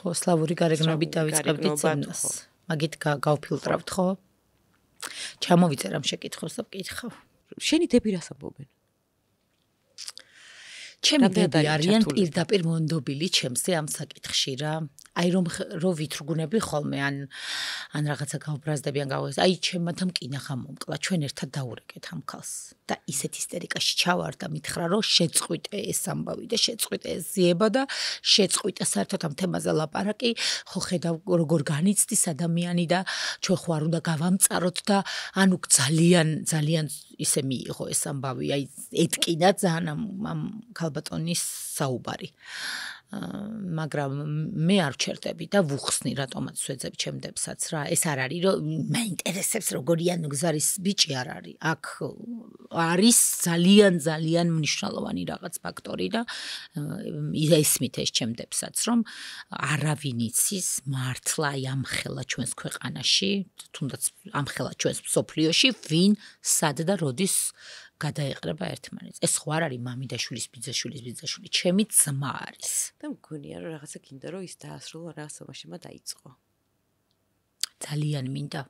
ხო, სლავური გარეგნობით დავიწყებდით ცენას. მაგით გავფილტრავთ ხო? ჩამოვიწერ ამ შეკითხვას და ვკითხავ. შენი დები რას ამბობენ? ჩემი დები არიან პირდაპირ მონდობილი ჩემზე ამ საკითხში რა. აი რომ ვითრგუნები ხოლმე ან რაღაცა გავბრაზდები ან გავეს. აი ჩემთან მკინახა მომკლა, ჩვენ ერთად დაურეკეთ ამ ქალს. და ისეთ ისტერიკაში ჩავარ და მითხრა რომ შეწყვიტე ეს ამბავი და შეწყვიტე ეს ზიება და შეწყვიტე საერთოდ ამ თემაზე ლაპარაკი, ხო ხედავ როგორ განიცდის ადამიანი და ჩვენ ხო არ უნდა გავამწაროთ და ანუ ძალიან ისე მიიღო ეს ამბავი, აი ეთკინა ძალიან ამ ქალბატონის საუბარი. მაგრამ მე არ ვჩერდები და ვუხსნი რატომაც ვეძებ ჩემდებსაც რა. ეს არ არის რომ მაინტერესებს როგორია ნუგზარის ბიჭი არ არის. აქ არის ძალიან მნიშვნელოვანი რაღაც ფაქტორი და ისმით ეს ჩემდებსაც რომ არავინ იცის მართლა აი ამხელა ჩვენს ქვეყანაში, თუნდაც ამხელა ჩვენს მსოფლიოში, ვინ სად და როდის გადაეყრება ერთმანეთს. ეს ხო არ არის მამიდაშვილის ბიძაშვილის, ჩემი ძმა არის. და მგონია რომ რაღაცა გინდა რომ ის დაასრულო რაღაცა მაშინა დაიწყო. ძალიან მინდა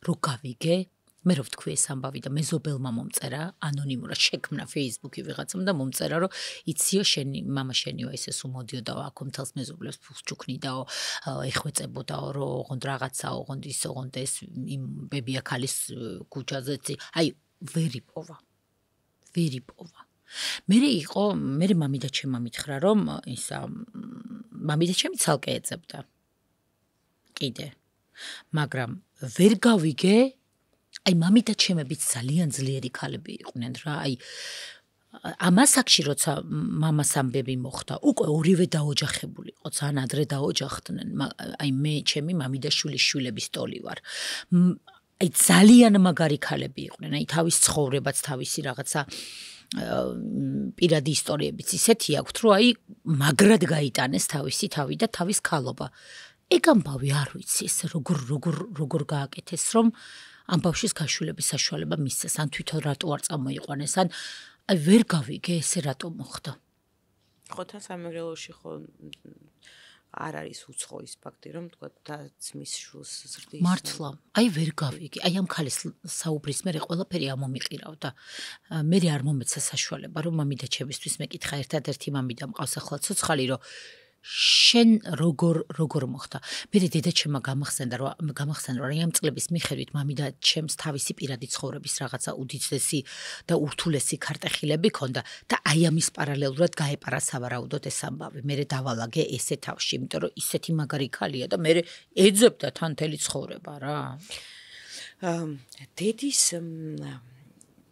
რომ გავიგე მე რო ვთქვი ეს ამბავი და მეზობელმა მომწერა ანონიმურად შექმნა Facebook-ი ვიღაცამ და მომწერა რომ იციო შენი მამა შენიო ესე სულ მოდიოდაო აქ მთელს მეზობლებს ფულს ჩუქნიდაო ეხვეწებოდაო რომ ოღონდ რაღაცა ოღონდ ის ოღონდ ეს იმ ბებია ქალის ქუჩაზეცი აი ვერი პოვა მე მამიდა ჩემმა მითხრა რომ ისა მამიდა ჩემი ცალკე ეძებდა კიდე მაგრამ ვერ გავიგე აი მამიდა ჩემებიც ძალიან ძლიერი ქალები იყვნენ რა აი ამასაკში როცა მამას ამბები მოხდა უკვე ორივე დაოჯახებული იყო ძალიან ადრე დაოჯახდნენ აი მე ჩემი მამიდაშვილის შვილების ტოლი ვარ აი ძალიან მაგარი ქალები იყვნენ აი თავის ცხოვრებაც თავისი რაღაცა პირადი ისტორიებიც ისეთი აქვთ რომ აი მაგრად გაიტანეს თავისი თავი და თავის ქალობა ეგ ამბავი არ ვიცი ეს როგორ გააკეთეს რომ ამ ბავშვის გაშვილების საშუალება მისცეს ან თვითონ რატო არ წამოიყვანეს ან აი ვერ გავიგე ესე რატო მოხდა ხო თან სამეგრელოში ხო არ არის უცხო ის ფაქტი რომ თქვა და ძმის შვილს ზრდის მართლა აი ვერ გავიგე აი ამ ქალის საუბრის მერე ყველაფერი ამომიყირავდა მე არ მომეცა საშუალება რომ მამიდა ჩემისთვის მეკითხა ერთადერთი მამიდა მყავს ახლა ცოცხალი რომ შენ როგორ მოხდა მე დედა ჩემმა გამახსენდა რომ აი ამ წლების მიხედვით მამიდა ჩემს თავისი პირადი ცხოვრების რაღაცა უდიდესი და ურთულესი ქარტეხილები ქონდა და აი ამის პარალელურად გაეპარა სავარაუდოდ ეს ამბავი მე დავალაგე ესე თავში იმიტომ რომ ისეთი მაგარი ქალია და მე ეძებდა თან მთელი ცხოვრება რა დედის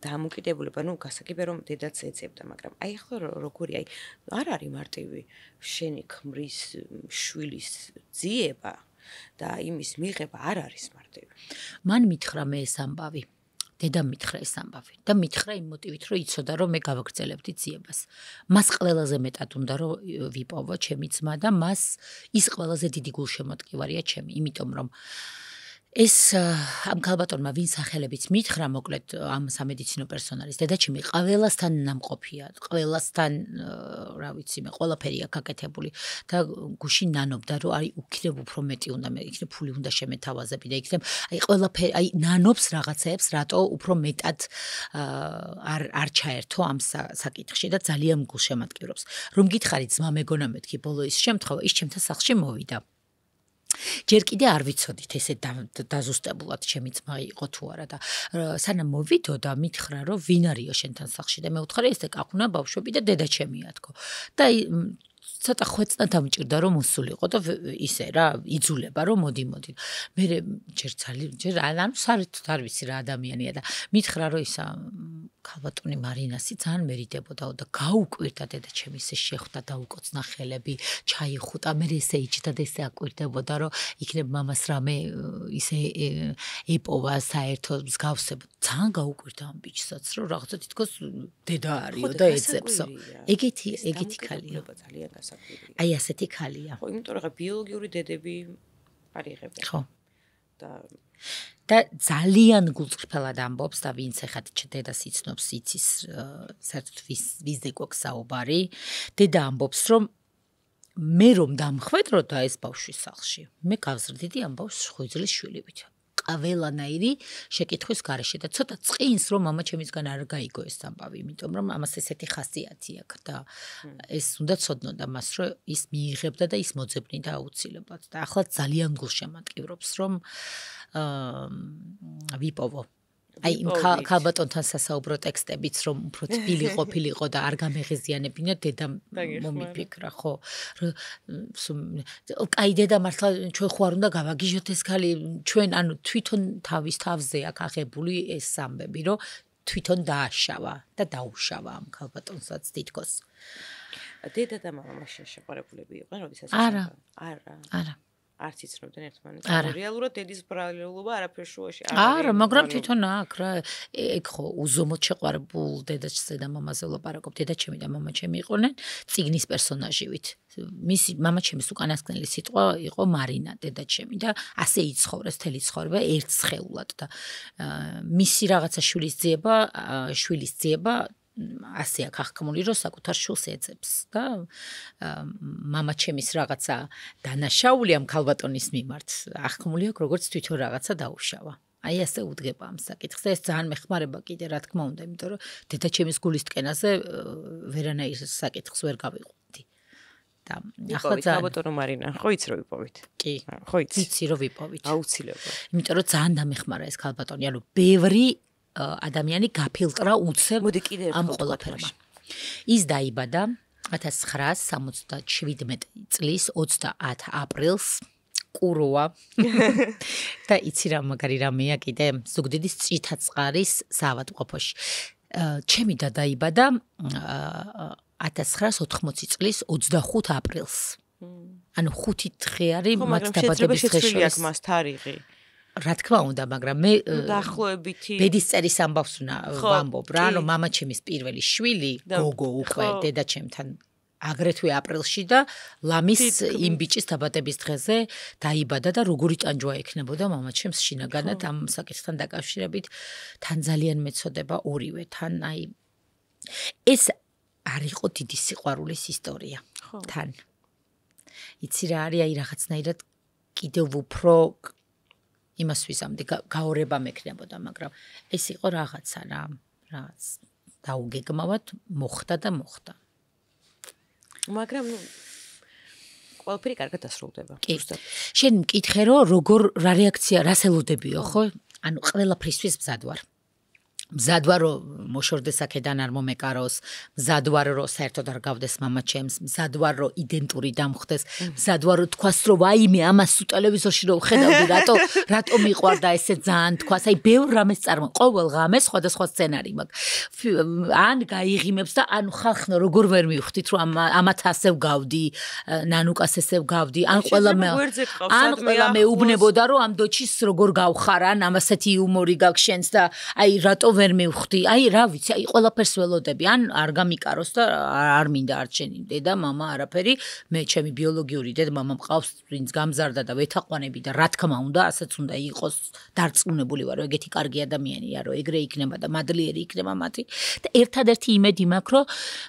დამოკიდებულება, გასაგებია რომ დედაც ეძებდა, მაგრამ აი ახლა როგორი, აი არ არის მარტივი შენი ქმრის შვილის ძიება და იმის მიღება არ არის მარტივი. მან მითხრა მე ეს ამბავი. დედამ მითხრა ეს ამბავი და მითხრა იმ მოტივით, რომ იცოდა რომ მე გავაგრძელებდი ძიებას. მას ყველაზე მეტად უნდა რომ ვიპოვო ჩემი ძმა და მას ის ყველაზე დიდი გულშემატკივარია ჩემი, იმიტომ რომ ეს ამ ქალბატონმა ვინ სახელებით მითხრა მოკლედ ამ სამედიცინო პერსონალის დედაჩემი ყველასთან ნამყოფია, ყველასთან რა ვიცი მე ყველაფერი აქ გაკეთებული და გუში ნანობდა რომ აი უქნებ უფრო მეტი უნდა მე იქნებ ფული უნდა შემეთავაზები და იქნებ აი ყველაფერი აი ნანობს რაღაცებს რატო უფრო მეტად არ ჩაერთო ამ საკითხში და ძალიან გულშემატკივრობს რომ გითხარით ძმა მეგონა მეთქი ბოლო ის შემთხვევა ის ჩემთან სახლში მოვიდა ჯერ კიდე არ ვიცოდით ესე დაზუსტებულად ჩემი ძმა იყო თუ არა და სანამ მოვიდო და მითხრა რომ ვინ არისო შენთან სახლში და მე ვთხარი ესე კახუნა ბავშვები და დედაჩემია თქო და ცოტა ხვეწნად ამჭირდა რომ მოსულიყო და ისე რა იძულება რომ მოდი მე ჯერ ანუ საერთოდ არ ვიცი რა ადამიანია და მითხრა რომ ისა ქალბატონი მარინასი ძალიან მერიდებოდაო და გაუკვირდა დედაჩემი ისე შეხვდა და უკოცნა ხელები ჩაიხუტა მე ესე იჭდა და ესე აკვირდებოდა რომ იქნებ მამას რამე ისე ეპოვა საერთოდ მსგავსება ძალიან გაუკვირდა ამ ბიჭსაც რომ რაღაცა თითქოს დედა არისო და ეძებსო ეგეთი ქალია ძალიან გასაკვირია აი ასეთი ქალია ხო იმიტომ რომ ბიოლოგიური დედები არ იღებენ ხო და ძალიან გულწრფელად ამბობს და ვინც ეხათ დედას იცნობს იცის საერთოდ ვიზ გვაქვს საუბარი დედა ამბობს რომ მე რომ დამხვედრო და ეს ბავშვის სახლში მე გავზრდიდი ამ ბავშვს ხვიძლის შვილივით ყველანაირი შეკითხვის გარეშე და ცოტა წინს რომ მამა ჩემისგან არ გაიგო ეს ამბავი იმიტომ რომ ამას ესეთი ხასიათი აქვს და ეს უნდა ცოდნოდა მას რომ ის მიიღებდა და ის მოძებნიდა აუცილებლად და ახლა ძალიან გულშემატკივრობს რომ ვიპოვო აი იმ ქალბატონთან სასაუბრო ტექსტებიც რომ უფრო თბილი ყოფილიყო და არ გამეღიზიანებინა დედა მომიფიქრა ხო კაი დედა მართლა ჩვენ ხო არ უნდა გავაგიჟოთ ეს ქალი ჩვენ ანუ თვითონ თავის თავზე აქვს აღებული ეს ამბები რომ თვითონ დააშავა და დაუშავა ამ ქალბატონსაც თითქოს დედა და მამა მაშინ შეყვარებულები იყვნენ როდესაც არა არც იცნობდნენ ერთმანეთს. რეალურად დედის ბრალელობა არაფერ შუაში არ არის. არა, მაგრამ თვითონ აქ რა, ეგ ხო უზომოდ შეყვარებულ დედაჩსა და მამაზე ვლაპარაკობ, დედაჩემი და მამაჩემი იყვნენ წიგნის პერსონაჟივით. მისი მამაჩემის უკანასკნელი სიტყვა იყო მარინა დედაჩემი და ასე იცხოვრეს მთელი ცხოვრება ერთსხეულად და მისი რაღაცა შვილის ძიება ასე აქ აღქმული რომ საკუთარ შვილს ეძებს და მამაჩემის რაღაცა დანაშაული ამ ქალბატონის მიმართ აღქმული აქვს როგორც თვითონ რაღაცა დაუშავა აი ასე უდგება ამ საკითხს. ეს ძალიან მეხმარება კიდე, რა თქმა უნდა, იმიტომ რომ დედაჩემის გულის ტკენაზე ვერანაირ საკითხს ვერ გავიყვანდი. და ახლა ძალიან ბატონო მარინა, ხო იცი რომ ვიპოვით? კი, ხო იცი რომ ვიპოვით. აუცილებლად. იმიტომ რომ ძალიან დამეხმარა ეს ქალბატონი, ანუ ბევრი ადამიანი გაფილტრა უცებ ამ ყველაფერმა. ის დაიბადა 1977 წლის 30 აპრილს კუროა და იცი რა მაგარი რამეა კიდე ზუგდიდის წითაწყარის საავადმყოფოში. ჩემი და დაიბადა 1980 წლის 25 აპრილს. ანუ 5 დღე არის მათ დაბადების დღეშორის. მას თარიღი. რა თქმა უნდა, მაგრამ მე დაახლოებითი ბედისწერის ამბავს ვამბობ რა, ანუ მამაჩემის პირველი შვილი, გოგო უკვე დედაჩემთან აგრეთვე აპრილში და ლამის იმ ბიჭის დაბადების დღეზე დაიბადა და როგორი ტანჯვა ექნებოდა მამაჩემს შინაგანად ამ საკითხთან დაკავშირებით თან ძალიან მეწოდება ორივე თან აი ეს არ იყო დიდი სიყვარულის ისტორია თან იცი რა არის აი რაღაცნაირად კიდევ უფრო იმას ვიზამდი გაორება მექნებოდა მაგრამ ეს იყო რაღაცა რა რაღაც დაუგეგმავად მოხდა და მოხდა მაგრამ ყველაფერი კარგად დასრულდება. შენ მკითხე რომ როგორ რა რეაქცია რას ელოდებიო ხო? ანუ ყველაფრისთვის მზად ვარ. მზად ვარ რომ მოშორდეს აქედან არ მომეკაროს, მზად ვარ რომ საერთოდ არ გავდეს მამაჩემს, მზად ვარ რომ იდენტური დამხდეს, მზად ვარ რომ თქვას რომ ვაიმე ამას თუ ტელევიზორში რომ ხედავდი რატო მიყვარდა ესე ძალიან თქვას, აი ბევრ რამეს ყოველ ღამეს სხვადასხვა სცენარი მაქვს. ან გაიღიმებს და ანუ ხალხნო როგორ ვერ მივხვდით რომ ამათ ასე ვგავდი, ნანუკას ესე ვგავდი, ან ყველა მეუბნებოდა რომ ამ დოჩის როგორ გავხარ, ან ამასეთი იუმორი გაქვს შენს და აი რატო ვერ მივხვდი. აი რა ვიცი, აი ყველაფერს ველოდები. ან არ გამიკაროს და არ მინდა არჩენი დედა, მამა, არაფერი. მე ჩემი ბიოლოგიური დედა, მამა მყავს, ვინც გამზარდა და ვეთაყვანები და რა თქმა უნდა, ასეც უნდა იყოს. დარწმუნებული ვარ, რომ ეგეთი კარგი ადამიანია, რომ ეგრე იქნება და მადლიერი იქნება მათი. და ერთადერთი იმედი მაქვს,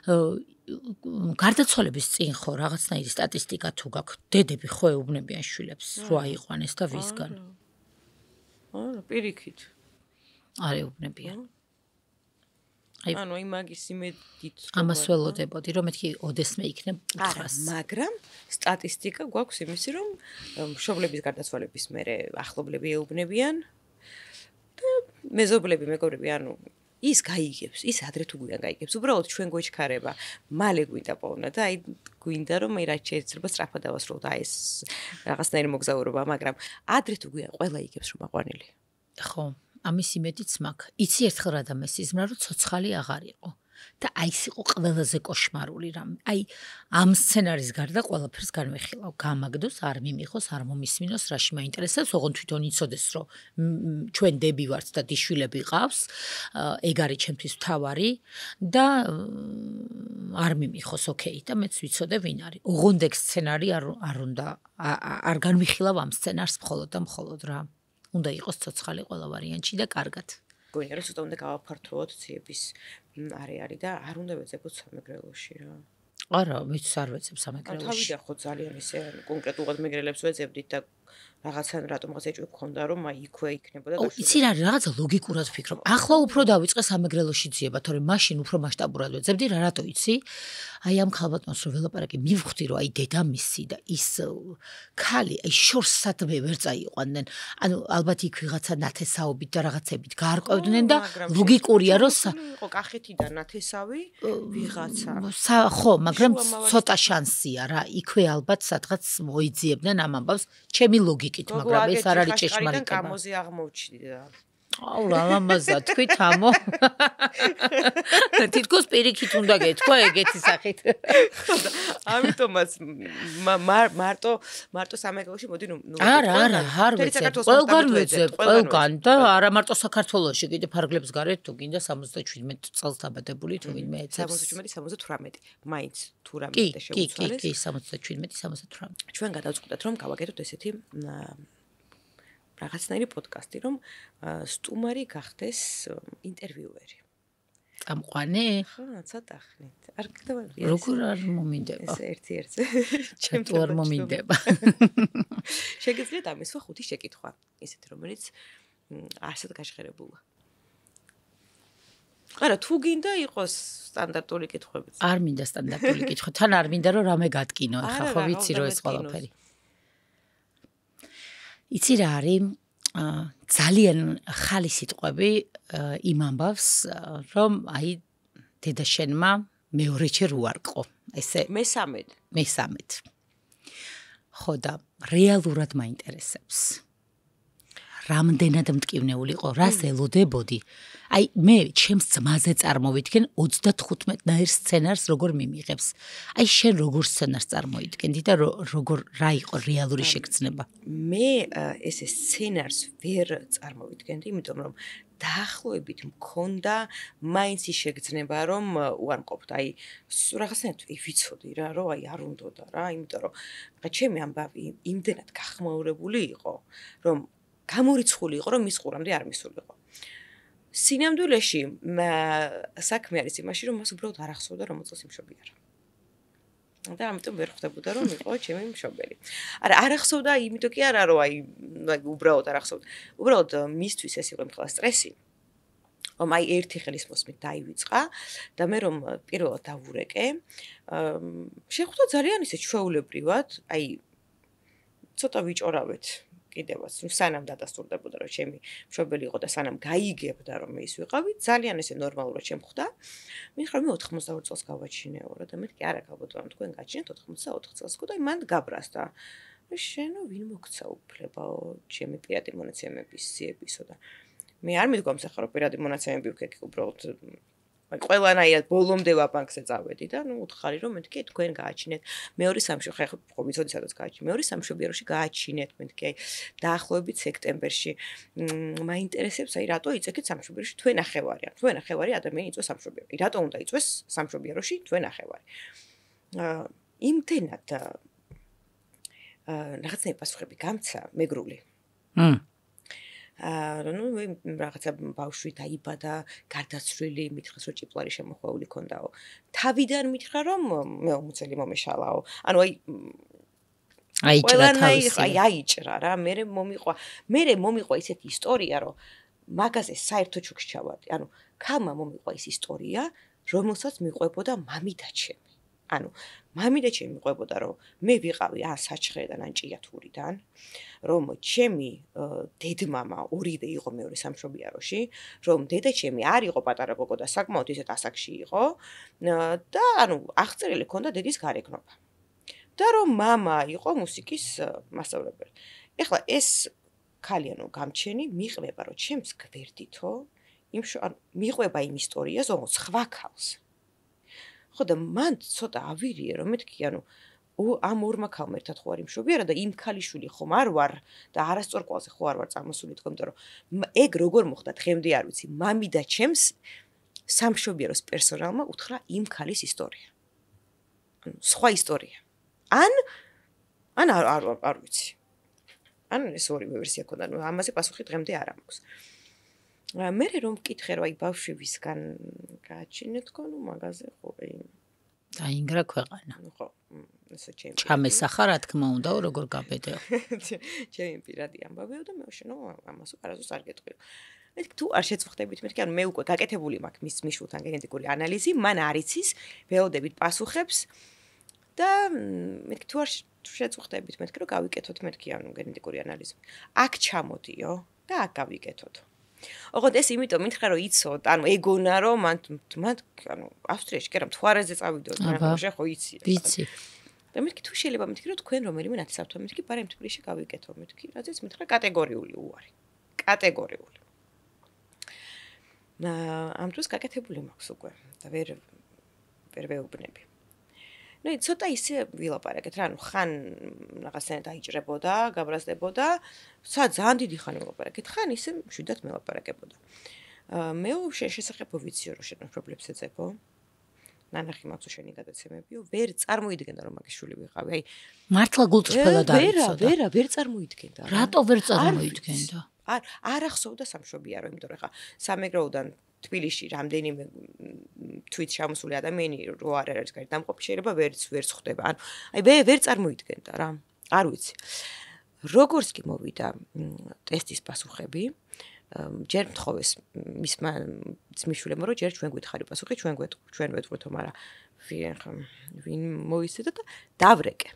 რომ გარდაცვალების წინ ხო რაღაცნაირი სტატისტიკა თუ გაქვს, დედები ხო ეუბნებიან შვილებს, რო აიყვანეს და ვისგან. არა, პირიქით. არ ეუბნებიან. ანუ იმაგის იმედით ამას ველოდებოდი, რომ მეთქი ოდესმე იქნებ უთხრას. მაგრამ სტატისტიკა გვაქვს იმისი, რომ მშობლების გარდაცვალების მერე ახლობლები ეუბნებიან და მეზობლები, მეგობრები, ანუ ის გაიგებს, ის ადრე თუ გვიან გაიგებს. უბრალოდ ჩვენ გვეჩქარება, მალე გვინდა პოვნა და აი გვინდა რომ აი რაც შეიძლება სწრაფად დავასრულოთ აი ეს რაღაცნაირი მოგზაურობა, მაგრამ ადრე თუ გვიან ყველა იგებს რომ აყვანილი. ხო. ამის იმედიც მაქვს. იცი ერთხელ რა დამესიზმრა, რომ ცოცხალი აღარ იყო. და აი ეს იყო ყველაზე კოშმარული რამე. აი ამ სცენარის გარდა ყველაფერს განვეხილავ. გამაგდოს, არ მიმიხოს, არ მომისმინოს, რაში მაინტერესებს, ოღონდ თვითონ იცოდეს, რომ ჩვენ დები ვართ და დიშვილები ყავს. ეგ არის ჩემთვის მთავარი და არ მიმიხოს, ოკეი, და მეც ვიცოდე ვინ არის. ოღონდ ეგ სცენარი არ უნდა არ განვიხილავ ამ სცენარს მხოლოდ და მხოლოდ რა. უნდა იყოს ცოცხალი ყველა ვარიანტში და კარგად. გონია რომ ცოტა უნდა გავაფართოვოთ ციების არეალი და არ უნდა ვეძებოთ სამეგრელოში რა. არა, ვიც არ ვეძებ სამეგრელოში. თავიდან ხო ძალიან ისე კონკრეტულად მეგრელებს ვეძებდით და რაღაცან რატომღაც ეჭვი გქონდა რომ აი იქვე იქნებოდა და იცი რა რაღაცა ლოგიკურად ვფიქრობ. ახლა უფრო დავიწყე სამეგრელოში ძიება, თორემ მაშინ უფრო მასშტაბურად ვეძებდი რა რატო იცი? აი ამ ქალბატონს რო ველაპარაკი მივხვდი რომ აი დედამისი და ის ქალი აი შორს სადმე ვერ წაიყვანდნენ. ანუ ალბათ იქ ვიღაცა ნათესაობით და რაღაცებით გაარკვევდნენ და ლოგიკურია რომ იყო კახეთიდან ნათესავი ვიღაცა. ხო, მაგრამ ცოტა შანსია რა. იქვე ალბათ სადღაც მოიძიებდნენ ამ ამბავს ჩემი ლოგიკით, მაგრამ ეს არ არის ჭეშმარიტება. კამოზე აღმოჩნდა. აუ რა ლამაზა თქვით ამო. თითქოს პირიქით უნდა გეთქვა ეგეთი სახით. ამიტომაც მარტო სამეგრელოში მოდი ნუ არა არ ვეცებ. ყველგან ვეცებ, ყველგან და არა მარტო საქართველოში, კიდე ფარგლებს გარეთ თუ გინდა 77 წელს დაბადებული თუ ვინმე ეცებს. 77 მაინც თუ რამე შეუცვალეს. კი, 77, 78. ჩვენ გადავწყვიტეთ რომ გავაკეთოთ ესეთი რაღაცნაირი პოდკასტი, რომ სტუმარი გახდეს ინტერვიუერი. წამყვანი? ხო, ცოტა ხნით. არ გქონდა. როგორ არ მომინდება? ეს ერთ-ერთი. ჩემთვის არ მომინდება. შეგიძლიათ ამისვა 5 შეკითხვა, ისეთი რომელიც ასეთ გაჟღერებულა. არა, თუ გინდა იყოს სტანდარტული კითხვები. არ მინდა სტანდარტული კითხვა, თან არ მინდა რომ რამე გატკინო, ახლა ხო ვიცი რომ ეს ყველაფერი. იცი რა არის? ძალიან ხალი სიტყვები იმ ამბავს, რომ აი დედა შენმა მეორეჯერ უარყო. ესე მესამედ. ხო და რეალურად მაინტერესებს. რამდენად მტკივნეული იყო, რას ელოდებოდი. აი მე ჩემს ძმაზე წარმოვიდგენ 35-ნაირ სცენარს როგორ მიმიღებს. აი შენ როგორ სცენარს წარმოიდგენდი და რა იყო რეალური შეგრძნება. მე ესე სცენარს ვერ წარმოვიდგენდი, იმიტომ რომ დაახლოებით მქონდა მაინც ის შეგრძნება რომ უარყოფთ. აი რაღაცნაირად ვიცოდი რა, რომ აი არ უნდოდა რა, იმიტომ რომ ჩემი ამბავი იმდენად გახმაურებული იყო, რომ გამორიცხული იყო, რომ მის ყურამდე არ მისულიყო. სინამდვილეში საქმე არის იმაში, რომ მას უბრალოდ არ ახსოვდა, რომ მოწელს იმშობი არა. და ამიტომ ვერ ხვდებოდა, რომ იყო ჩემი მშობელი. არა, არ ახსოვდა, იმიტომ კი არა, რომ აი უბრალოდ არ ახსოვდა. უბრალოდ მისთვის ეს იყო მხოლოდ სტრესი. რომ აი ერთი ხელის მოსმით დაივიწყა და მე რომ პირველად დავურეკე, შეხვდა ძალიან ისე ჩვეულებრივად, აი ცოტა ვიჭორავეთ. კიდევაც, სანამ დადასტურდებოდა, რომ ჩემი მშობელი იყო და სანამ გაიგებდა, რომ მე ის ვიყავი, ძალიან ესე ნორმალურად შემხვდა. მითხრა მე 82 წელს გავაჩინეო რა და მეთქი არა გავბოდო, თქვენ გაჩინეთ 84 წელს და მან გაბრასდა. შენო ვინ მოგცა უფლებაო ჩემი პირადი მონაცემების სიებისო და მე არ მიდგომს ახლა რომ პირადი მონაცემები ვქეკი უბრალოდ აი ყველანაირად ბოლომდე ვაბანკზე წავედი და ნუ უთხარი რომ მეთქი თქვენ გააჩინეთ მეორე სამშობლოში ხა ხო ვიცოდი სადაც გააჩინე მეორე სამშობლოში გააჩინეთ მეთქი აი დაახლოებით სექტემბერში მაინტერესებს აი რატო იწექეთ სამშობლოში თქვენ ახევარი ადამიანი იწვეს სამშობლოში რატო უნდა იწვეს სამშობლოში თქვენ ახევარი იმდენად რაღაცნაირი პასუხები გამცა მეგრული ну რაღაცა ბავშვი დაიბადა გარდაცვლილი მითხრას რომ ჭიპლარი შემოხვეული ქონდაო თავიდან მითხრა რომ მე 40 წელი მომეშალაო ანუ აიჭრა რა მე მომიყვა ისეთი ისტორია რომ მაგაზე საერთო ჩუქს ჩავარდი ანუ ქალმა მომიყვა ის ისტორია რომელსაც მიყვებოდა მამიდა ჩემი ანუ მამიდა ჩემი მიყვებოდა რომ მე ვიყავი ან საჩხერიდან ან ჭიათურიდან რომ ჩემი დედმამა ორივე იყო მეორე სამშობიაროში რომ დედა ჩემი არ იყო პატარა გოგო და საკმაოდ ისეთ ასაკში იყო და ანუ აღწერილი ქონდა დედის გარეგნობა და რომ მამა იყო მუსიკის მასწავლებელი ეხლა ეს ქალი ანუ გამჩენი მიყვება რომ ჩემს გვერდითო მიყვება იმ ისტორიას რომ სხვა ქალს ხო და მან ცოტა ავირიე რომ მეთქი ანუ ამ ორმა ქალმა ერთად ხო არ იმშობიარა და იმ ქალიშვილი ხომ არ ვარ და არასწორ კვალზე ხო არ ვარ წამოსული თქო იმიტომ რომ ეგ როგორ მოხდა დღემდე არ ვიცი მამი და ჩემს სამშობიაროს პერსონალმა უთხრა იმ ქალის ისტორია ანუ სხვა ისტორია ან არ ვიცი ან ეს ორივე ვერსია ქონდა ნუ ამაზე პასუხი დღემდე არ მაქვს მე რომ მკითხე რომ აი ბავშვი ვისგან გააჩინე თქო ნუ მაგაზე ხო დაინგრა ქვეყანა ხო ესე ჩემი ჩამესახა რა თქმა უნდა როგორ გაბედეო ჩემი პირადი ამბავეო და მე შენო ამას არასდროს არ გეტყვიო მეთქი თუ არ შეწუხდებით მეთქი ანუ მე უკვე გაკეთებული მაქვს მის მიშულთან გენეტიკური ანალიზი მან არ იცის ველოდებით პასუხებს და მეთქი თუ არ შეწუხდებით მეთქი რომ გავიკეთოთ მეთქი ანუ გენეტიკური ანალიზი აქ ჩამოდიო და აქ გავიკეთოთ ოღონდ ეს იმიტომ მითხრა რომ იცოდ, ანუ ეგონა რომ მან ანუ ავსტრიაში კი რა მთვარეზე წავიდოდ, მაგრამ შეხო იცი. ვიცი. და მეთქი თუ შეიძლება მეთქი რომ თქვენ რომელიმე ნათესავთან მეთქი პარემ თბილისში გავიკეთო მეთქი, რადგან მითხრა კატეგორიული უარი. კატეგორიული. ამ დროს გაკეთებული მაქვს უკვე და ვერ ვეუბნები. ну ცოტა ისე ვილაპარაკეთ რა ანუ ხან რაღაცნაირად დაიჭრებოდა, გაბრაზდებოდა, ძალიან დიდი ხანი ვილაპარაკეთ, ხან ისე მშვიდად მელაპარაკებოდა. მე შესაძლოა ვიციო რომ შენ პრობლემებს ეძებო. ნანახი მაქვს შენი გადაცემებიო, ვერ წარმოიდგენდა რომ მაგის შვილი ვიყავი. აი მართლა გულწრფელად არ იცოდა. ვერ წარმოიდგენდა. რატო ვერ წარმოიდგენდა? არ ახსოვდა სამშობიარო, იმიტომ რომ ხა სამეგროუდან თბილისში რამდენიმე თვით შემოსული ადამიანი რო არ არის გარეთ დამყოფი შეიძლება ვერც ხვდება. ანუ აი ვერ წარმოიდგენდა რა. არ ვიცი. როგორც კი მოვიდა ტესტის პასუხები, ჯერ მთხოვეს მისმა ძმისშვილებმა რომ ჯერ ჩვენ გვითხარი პასუხი ჩვენ ვეტყვით მაგრამ ვინ მოიცედა და დავრეკე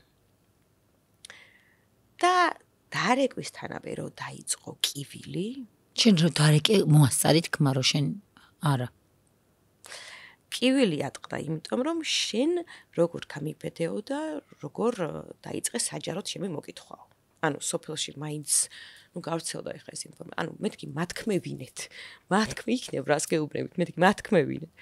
და დარეკვისთანავე რომ დაიწყო კივილი შენ რო დარეკე მოასწარით ხმა რომ შენ არა კივილი ატყდა იმიტომ რომ შენ როგორ გამიბედეო და როგორ დაიწყე საჯაროდ შემი მოკითხვაო ანუ სოფელში მაინც ну გავრცელდა ეხლა ეს ინფორმაცია. ანუ მეთქი მათქმევინეთ. მათქმე იქნებ რას გეუბნებით, მეთქი მათქმევინეთ.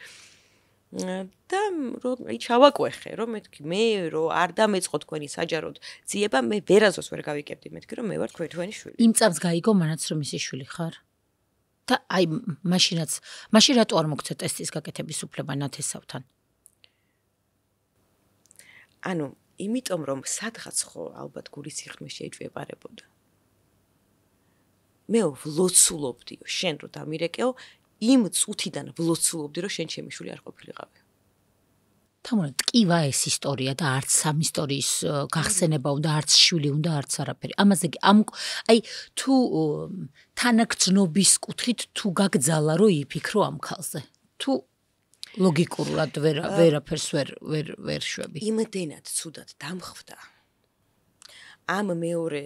და რომ ჩავაკვეხე, რომ მეთქი მე რომ არ დამეწყო თქვენი საჯაროდ ძიება, მე ვერაზოს ვერ გავიკებდი, მეთქი რომ მე ვარ თქვენი შვილი. იმ წამს გაიგო მანაც რომ ისი შვილი ხარ? და აი მაშინ რატო არ მოგცე ტესტის გაკეთების უფლება ნათესავთან? ანუ იმიტომ რომ სადღაც ხო ალბათ გულის სიღრმე შეეჭვებარებოდა. მე ვლოცულობდიო შენ რო დამირეკეო იმ წუთიდან ვლოცულობდი რომ შენ ჩემი შვილი არ ყოფილიყავი. თამარ ტკივა ეს ისტორია და არც სამ ისტორიის გახსენება უნდა არც შვილი უნდა არც არაფერი. ამაზე აი თუ თანაგრძნობის კუთხით თუ გაგძალა რომ იფიქრო ამ ქალზე. თუ ლოგიკურად ვერაფერს ვერ შვები. იმდენად ცუდად დამხვდა. ამ მეორე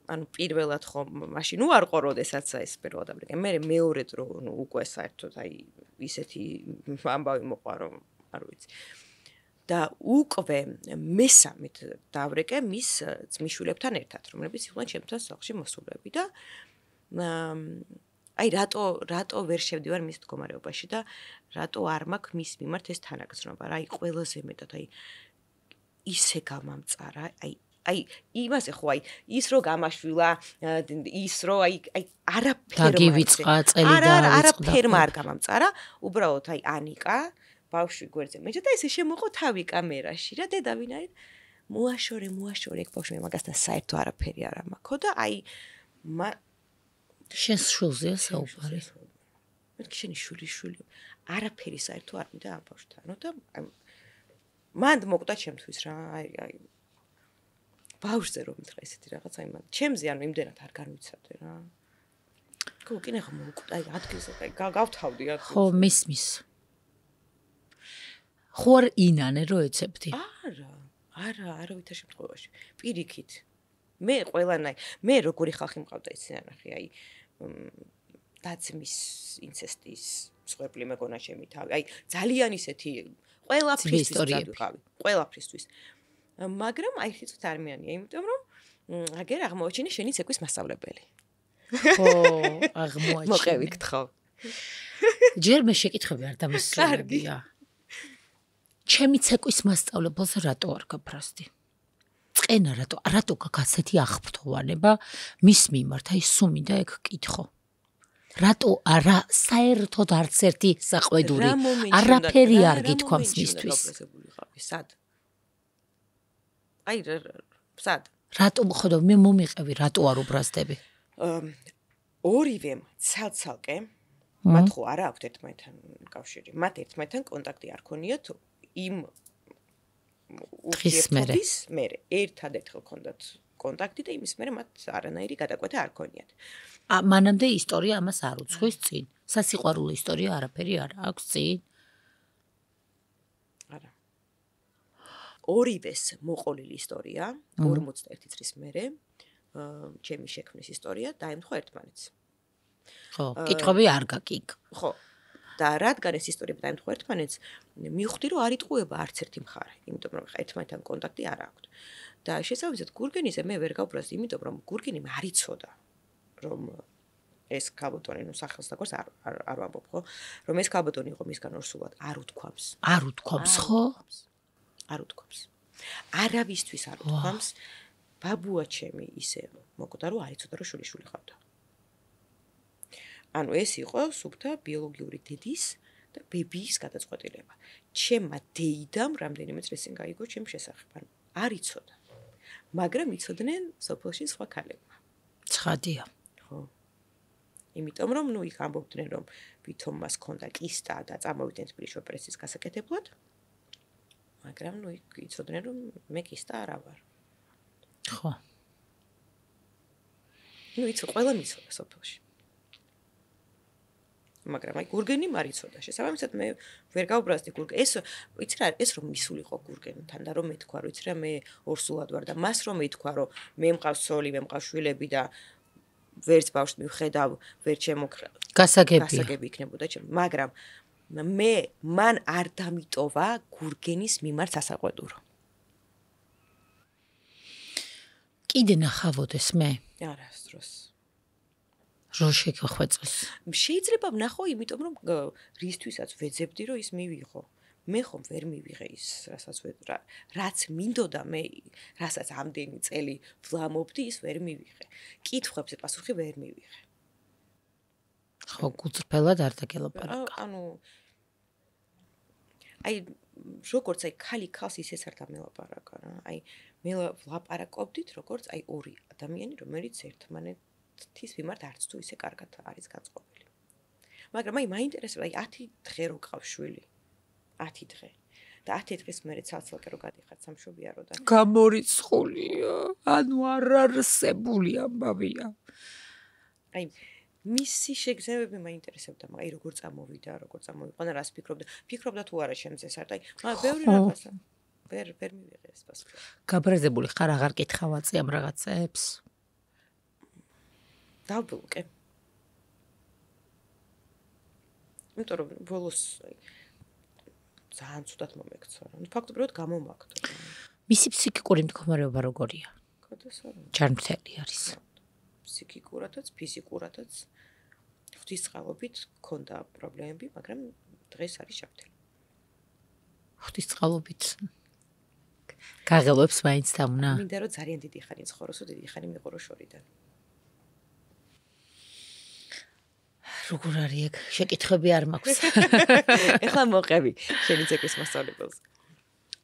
ანუ პირველად ხომ მაშინ უარყო როდესაც ეს პირველად ამერიკა მე მეორედ რო უკვე საერთოდ აი ისეთი ამბავი მოყვა რომ არ ვიცი და უკვე მესამედ დავრეკე მის ძმისშვილებთან ერთად რომლებიც იყვნენ ჩემთან სახლში მოსულები და აი რატო ვერ შევდივარ მის მდგომარეობაში და რატო არ მაქვს მის მიმართ ეს თანაგრძნობა რა აი ყველაზე მეტად აი ისე გამამწარა აი იმაზე ხო აი ის რო გამაშვილა ის რო აი არაფერმა არ გამამწარა უბრალოდ აი ანიკა ბავშვი გვერდზე მეჭა და ესე შემოყო თავი კამერაში რა დედა ვინაირ მოაშორე ეგ ბავშვი მაგასთან საერთო არაფერი არ ამაქო და აი შენ შულზეა საუბარი მეთქი შენი შვილი არაფერი საერთო არ მინდა ამ ბავშვთანო და მანდ მოკვდა ჩემთვის რა აი ბავშვზე რომ მითხრა ესეთი რაღაც აი მან ჩემზე ანუ იმდენად არ განვიცადე რა ხო კინე ხომ მოკვდა აი ადგილზე აი გავთავდი ადგილზე ხო მისმის ხო არ ინანე რო ეცებდი არა ვითარ შემთხვევაში პირიქით მე ყველანაირ მე როგორი ხალხი მყავდა იციან ნახე აი დაცმის ინცესტის მსხვერპლი მეგონა ჩემი თავი აი ძალიან ისეთი ყველაფრისთვის მაგრამ აი ხიცოთ არ მეანია იმიტომ რომ აგერ აღმოაჩინე შენი ცეკვის მასწავლებელი ხო აღმოაჩინე მოყევი გთხოვ ჯერ მე შეკითხები არ დამასწავლებია ჩემი ცეკვის მასწავლებელს რატო არ გაფრასდი წენა რატო გაგასეთი აღფრთოვანება მის მიმართ აი სუმინდა ეგ კითხო რატო არა საერთოდ არც ერთი საყვედური არაფერი არ გითქვამს მისთვის სად აი სად რატო ხოდო მე მომიყევი რატო არ უბრაზდები ორივემ ცალ-ცალკე მათ ხო არა აქვთ ერთმანეთთან კავშირი მათ ერთმანეთთან კონტაქტი არ ქონიათ იმ ურთიერთობის მერე ერთადერთ ხონდათ კონტაქტი და იმის მერე მათ არანაირი გადაკვეთა არ ქონიათ მანამდე ისტორია ამას არ უძღვის წინ სასიყვარულო ისტორია არაფერი არ აქვს წინ არა ორივეს მოყოლილი ისტორია 41 წლის მერე ჩემი შექმნის ისტორია დაემთხვა ერთმანეთს ხო კითხები არ გაკიგ ხო და რადგან ეს ისტორია დაემთხვა ერთმანეთს მივხვდი რომ არ იტყუება არც ერთი მხარე იმიტომ რომ ხა ერთმანეთთან კონტაქტი არ აქვს და შესაბამისად გურგენიზე მე ვერ გავბრაზდი იმიტომ რომ გურგენი არ იცოდა რომ ეს ქალბატონი ნუ სახელს და გვარს არ ვამბობ ხო რომ ეს ქალბატონი იყო მისგან ორსულად არ უთქვამს ხო არ უთქვამს არავისთვის არ უთქვამს ბაბუა ჩემი ისე მოკვდა რომ არ იცოდა რომ შვილი ხავდა ანუ ეს იყო სუფთა ბიოლოგიური დედის და ბებიის გადაწყვეტილება ჩემმა დეიდამ რამდენიმე წელი წინ გაიგო ჩემ შესახებ ანუ არ იცოდა მაგრამ იცოდნენ სოფელში სხვა ქალებმა ცხადია ხო იმიტომ რომ ნუ იქ ამბობდნენ რომ ვითომ მას ჰქონდა კისტა და წამოვიდნენ თბილისში ოპერაციის გასაკეთებლად მაგრამ ნუ იქ იცოდნენ რომ მე კისტა არა ვარ ხო ნუ იცო ყველა მიცოდა სოფელში მაგრამ აი გურგენი მარიცოდა. შესაბამისად მე ვერ გავბრაზდი გურგენი. იცი რა, ეს რომ მისულიყო გურგენთან და რომ მეთქვა, რომ იცი რა მე ორსულად ვარ და მას რომ მეთქვა, რომ მე მყავს ცოლი, მე მყავს შვილები და ვერც ბავშვს მივხედავ, ვერ შემოქრა. გასაგები იქნებოდა ჩემ, მაგრამ მან არ დამიტოვა გურგენის მიმართ სასაყვედურო. კიდე ნახავოდეს მე. არასდროს. რო შეგხვეწოს. შეიძლება ვნახო, იმიტომ რომ რისთვისაც ვეძებდი, რომ ის მივიღო. მე ხომ ვერ მივიღე ის, რაც მინდოდა მე, რასაც ამდენი წელი ვლამობდი, ის ვერ მივიღე. კითხვებზე პასუხი ვერ მივიღე. ხო, გულწრფელად არ დაგელაპარაკა. აი, როგორც აი ქალი ქალს ისეც არ დამელაპარაკა რა. აი, მე ვლაპარაკობდით, როგორც აი ორი ადამიანი, რომელიც ერთმანეთის მიმართ არც თუ ისე კარგად არის განწყობილი. მაგრამ აი მაინტერესებდა, აი 10 დღე რო ყავს შვილი. 10 დღე. და 10 დღის მერე ცალ-ცალკე რო გადიხარ სამშობიაროდან. გამორიცხულია, ანუ არ არსებული ამბავია. აი მისი შეგრძნებები მაინტერესებდა, მაგრამ აი როგორ წამოვიდა, როგორ წამოიყვანა, რას ფიქრობდა თუ არა შემძე სარტ, აი მაგრამ ბევრი რაღაცა ვერ მივიღე ეს პასუხი. გაბრაზებული ხარ, აღარ კითხავացე ამ რაღაცებს? დავბლოკე. იმიტომ რომ ბოლოს ძალიან ცუდად მომექცა. ნუ ფაქტობრივად გამომაგდო. მისი ფსიქიკური მდგომარეობა როგორია? გადასარევი. ჯანმრთელი არის. ფსიქიკურადაც, ფიზიკურადაც ღვთისწყალობით ქონდა პრობლემები, მაგრამ დღეს არის ჯანმრთელი. ღვთისწყალობით გაღელვებს მაინც დამნა? მინდა რომ ძალიან დიდი ხანი ცხოვროსო, დიდი ხანი მიყურო შორიდან. როგორ არის ეგ? შეკითხები არ მაქვს. ეხლა მოყევი შენი ცეკვის მასწავლებელს.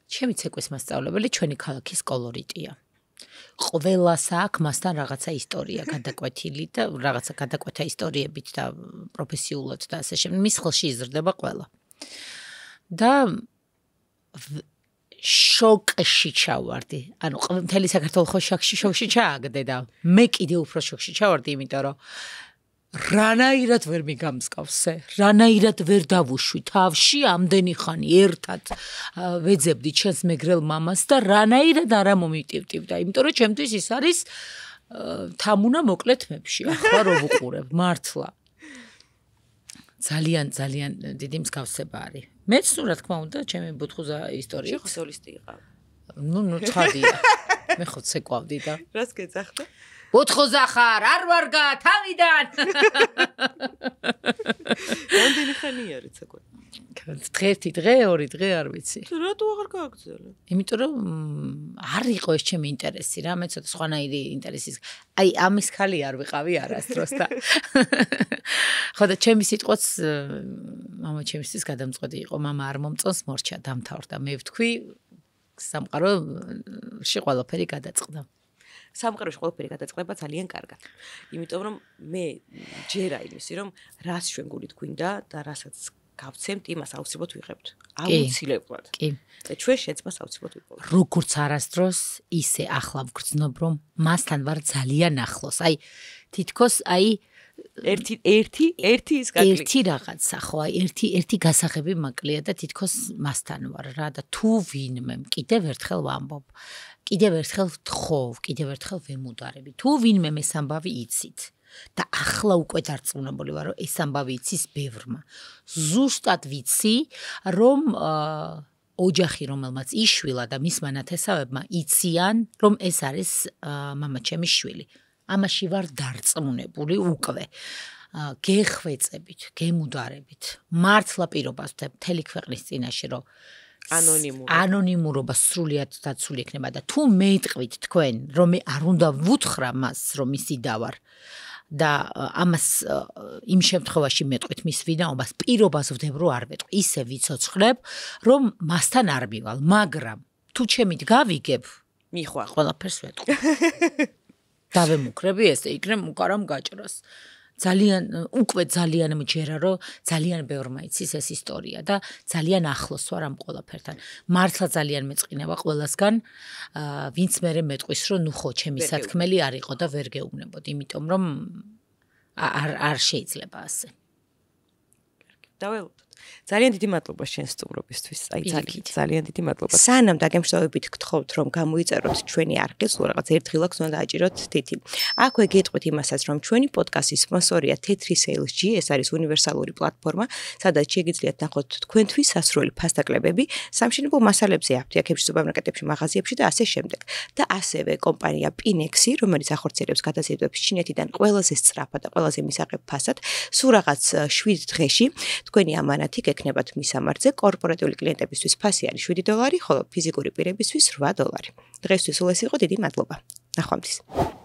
ჩემი ცეკვის მასწავლებელი ჩვენი ქალაქის კოლორიტია. ყველას აქვს მასთან რაღაცა ისტორია გადაკვეთილი და რაღაცა გადაკვეთა ისტორიებით და პროფესიულად და ასე შემდეგ. მის ხელში იზრდება ყველა. და შოკში ჩავარდი. ანუ მთელი საქართველო ხო შოკში ჩააგდე და მე კიდე უფრო შოკში ჩავარდი, იმიტომ რომ რანაირად ვერ მიგამსკავსე, რანაირად ვერ დავუშვი თავში ამდენი ხანი ერთად ვეძებდი ჩემს მეგრელ მამას და რანაირად არ მომიტივტივდა, იმიტომ რომ ჩემთვის ის არის თამუნა მოკლედ მებში, ახლა რო ვუყურებ, მართლა. ძალიან დიდი მსგავსება არის. მეც ნუ რა თქმა უნდა, ჩემი ბუთხუზა ისტორია. შეხო სოლისტი იყავ. ნუ ცხადია. მე ხო ცეკვავდი და. რას გეძახდა? ოთხოზა ხარ, არ ვარგა, თავიდან. რამდენი ხანია არის ცეკვა? ერთი დღე, ორი დღე არ ვიცი. რატო აღარ გააგრძელე? იმიტომ რომ არ იყო ეს ჩემი ინტერესი რა, მე ცოტა სხვანაირი ინტერესის. აი ამის ხალი არ ვიყავი არასდროს და. ხო და ჩემი სიტყვაც მამა ჩემისთვის გადამწყვეტი იყო, მამა არ მომწონს მორჩა დამთავრდა. მე ვთქვი სამყაროში ყველაფერი გადაწყდა. სამყაროში ყველაფერი გადაწყდება ძალიან კარგად. იმიტომ რომ მე ჯერა იმისი რომ რას ჩვენ გულით გვინდა და რასაც გავცემთ, იმას აუცილებლად ვიღებთ. აუცილებლად. კი. და ჩვენ შეცმას აუცილებლად ვიპოვოთ. როგორც არასდროს, ისე ახლა ვგრძნობ, რომ მასთან ვარ ძალიან ახლოს. აი თითქოს აი ერთი ის გაკლია. ერთი რაღაცა, ხო, აი ერთი გასაღები მაკლია და თითქოს მასთან ვარ რა და თუ ვინმე კიდევ ერთხელ ვამბობ. კიდევ ერთხელ ვთხოვ, კიდევ ერთხელ ვემუდარები. თუ ვინმე ეს ამბავი იცით და ახლა უკვე დარწმუნებული ვარ, რომ ეს ამბავი იცის ბევრმა. ზუსტად ვიცი, რომ ოჯახი, რომელმაც იშვილა და მისმა ნათესავებმა იციან, რომ ეს არის მამაჩემის შვილი. ამაში ვარ დარწმუნებული უკვე. გეხვეწებით, გემუდარებით. მართლა პირობას მთელი ქვეყნის წინაშე, რომ ანონიმურობა სრულიად დაცული იქნება და თუ მეტყვით თქვენ, რომ მე არ უნდა ვუთხრა მას, რომ ისი დავარ და ამას იმ შემთხვევაში მეტყვით მის ვინაობას, პირობას ვდებ, რომ არ მეტყვი. ისე ვიცოცხლებ, რომ მასთან არ მივალ, მაგრამ თუ ჩემით გავიგებ, მიხვალ ყველაფერს ვეტყვი. დავემუქრები ეს და იქნებ უკარამ გაჭრას. უკვე ძალიან მჯერა, რომ ძალიან ბევრმა იცის ეს ისტორია და ძალიან ახლოს ვარ ამ ყველაფერთან. მართლა ძალიან მეწყინება ყველასგან, ვინც მერე მეტყვის, რომ ნუ ხო, ჩემი სათქმელი არ იყო და ვერ გეუბნებოდ, იმიტომ რომ არ შეიძლება ასე. დაველოდოთ. ძალიან დიდი მადლობა შენ სტუმრობისთვის. აი ძალიან დიდი მადლობა. სანამ დაგემშვიდობებით გთხოვთ რომ გამოიწეროთ ჩვენი არქივს, რაღაც ერთხილაც უნდა დააჭიროთ თითი. აქვე გეტყვით იმასაც რომ ჩვენი პოდკასტის სპონსორია Tetri Sales G, ეს არის უნივერსალური პლატფორმა, სადაც შეგიძლიათ ნახოთ თქვენთვის სასრული ფასდაკლებები სამშენებლო მასალებზე, აფთიაქებში, სუპერმარკეტებში, მაღაზიებში და ასე შემდეგ. და ასევე კომპანია Pinex-ი, რომელიც ახორციელებს გადაზიდვებს ჩინეთიდან ყველაზე სწრაფად და ყველაზე მისაღებ ფასად, სულ რაღაც 7 დღეში თქვენი ამანათი გექნებათ მისამართზე. კორპორატიული კლიენტებისთვის ფასი არის $7, ხოლო ფიზიკური პირებისთვის $8. დღესთვის სულ ეს იყო, დიდი მადლობა. ნახვამდის.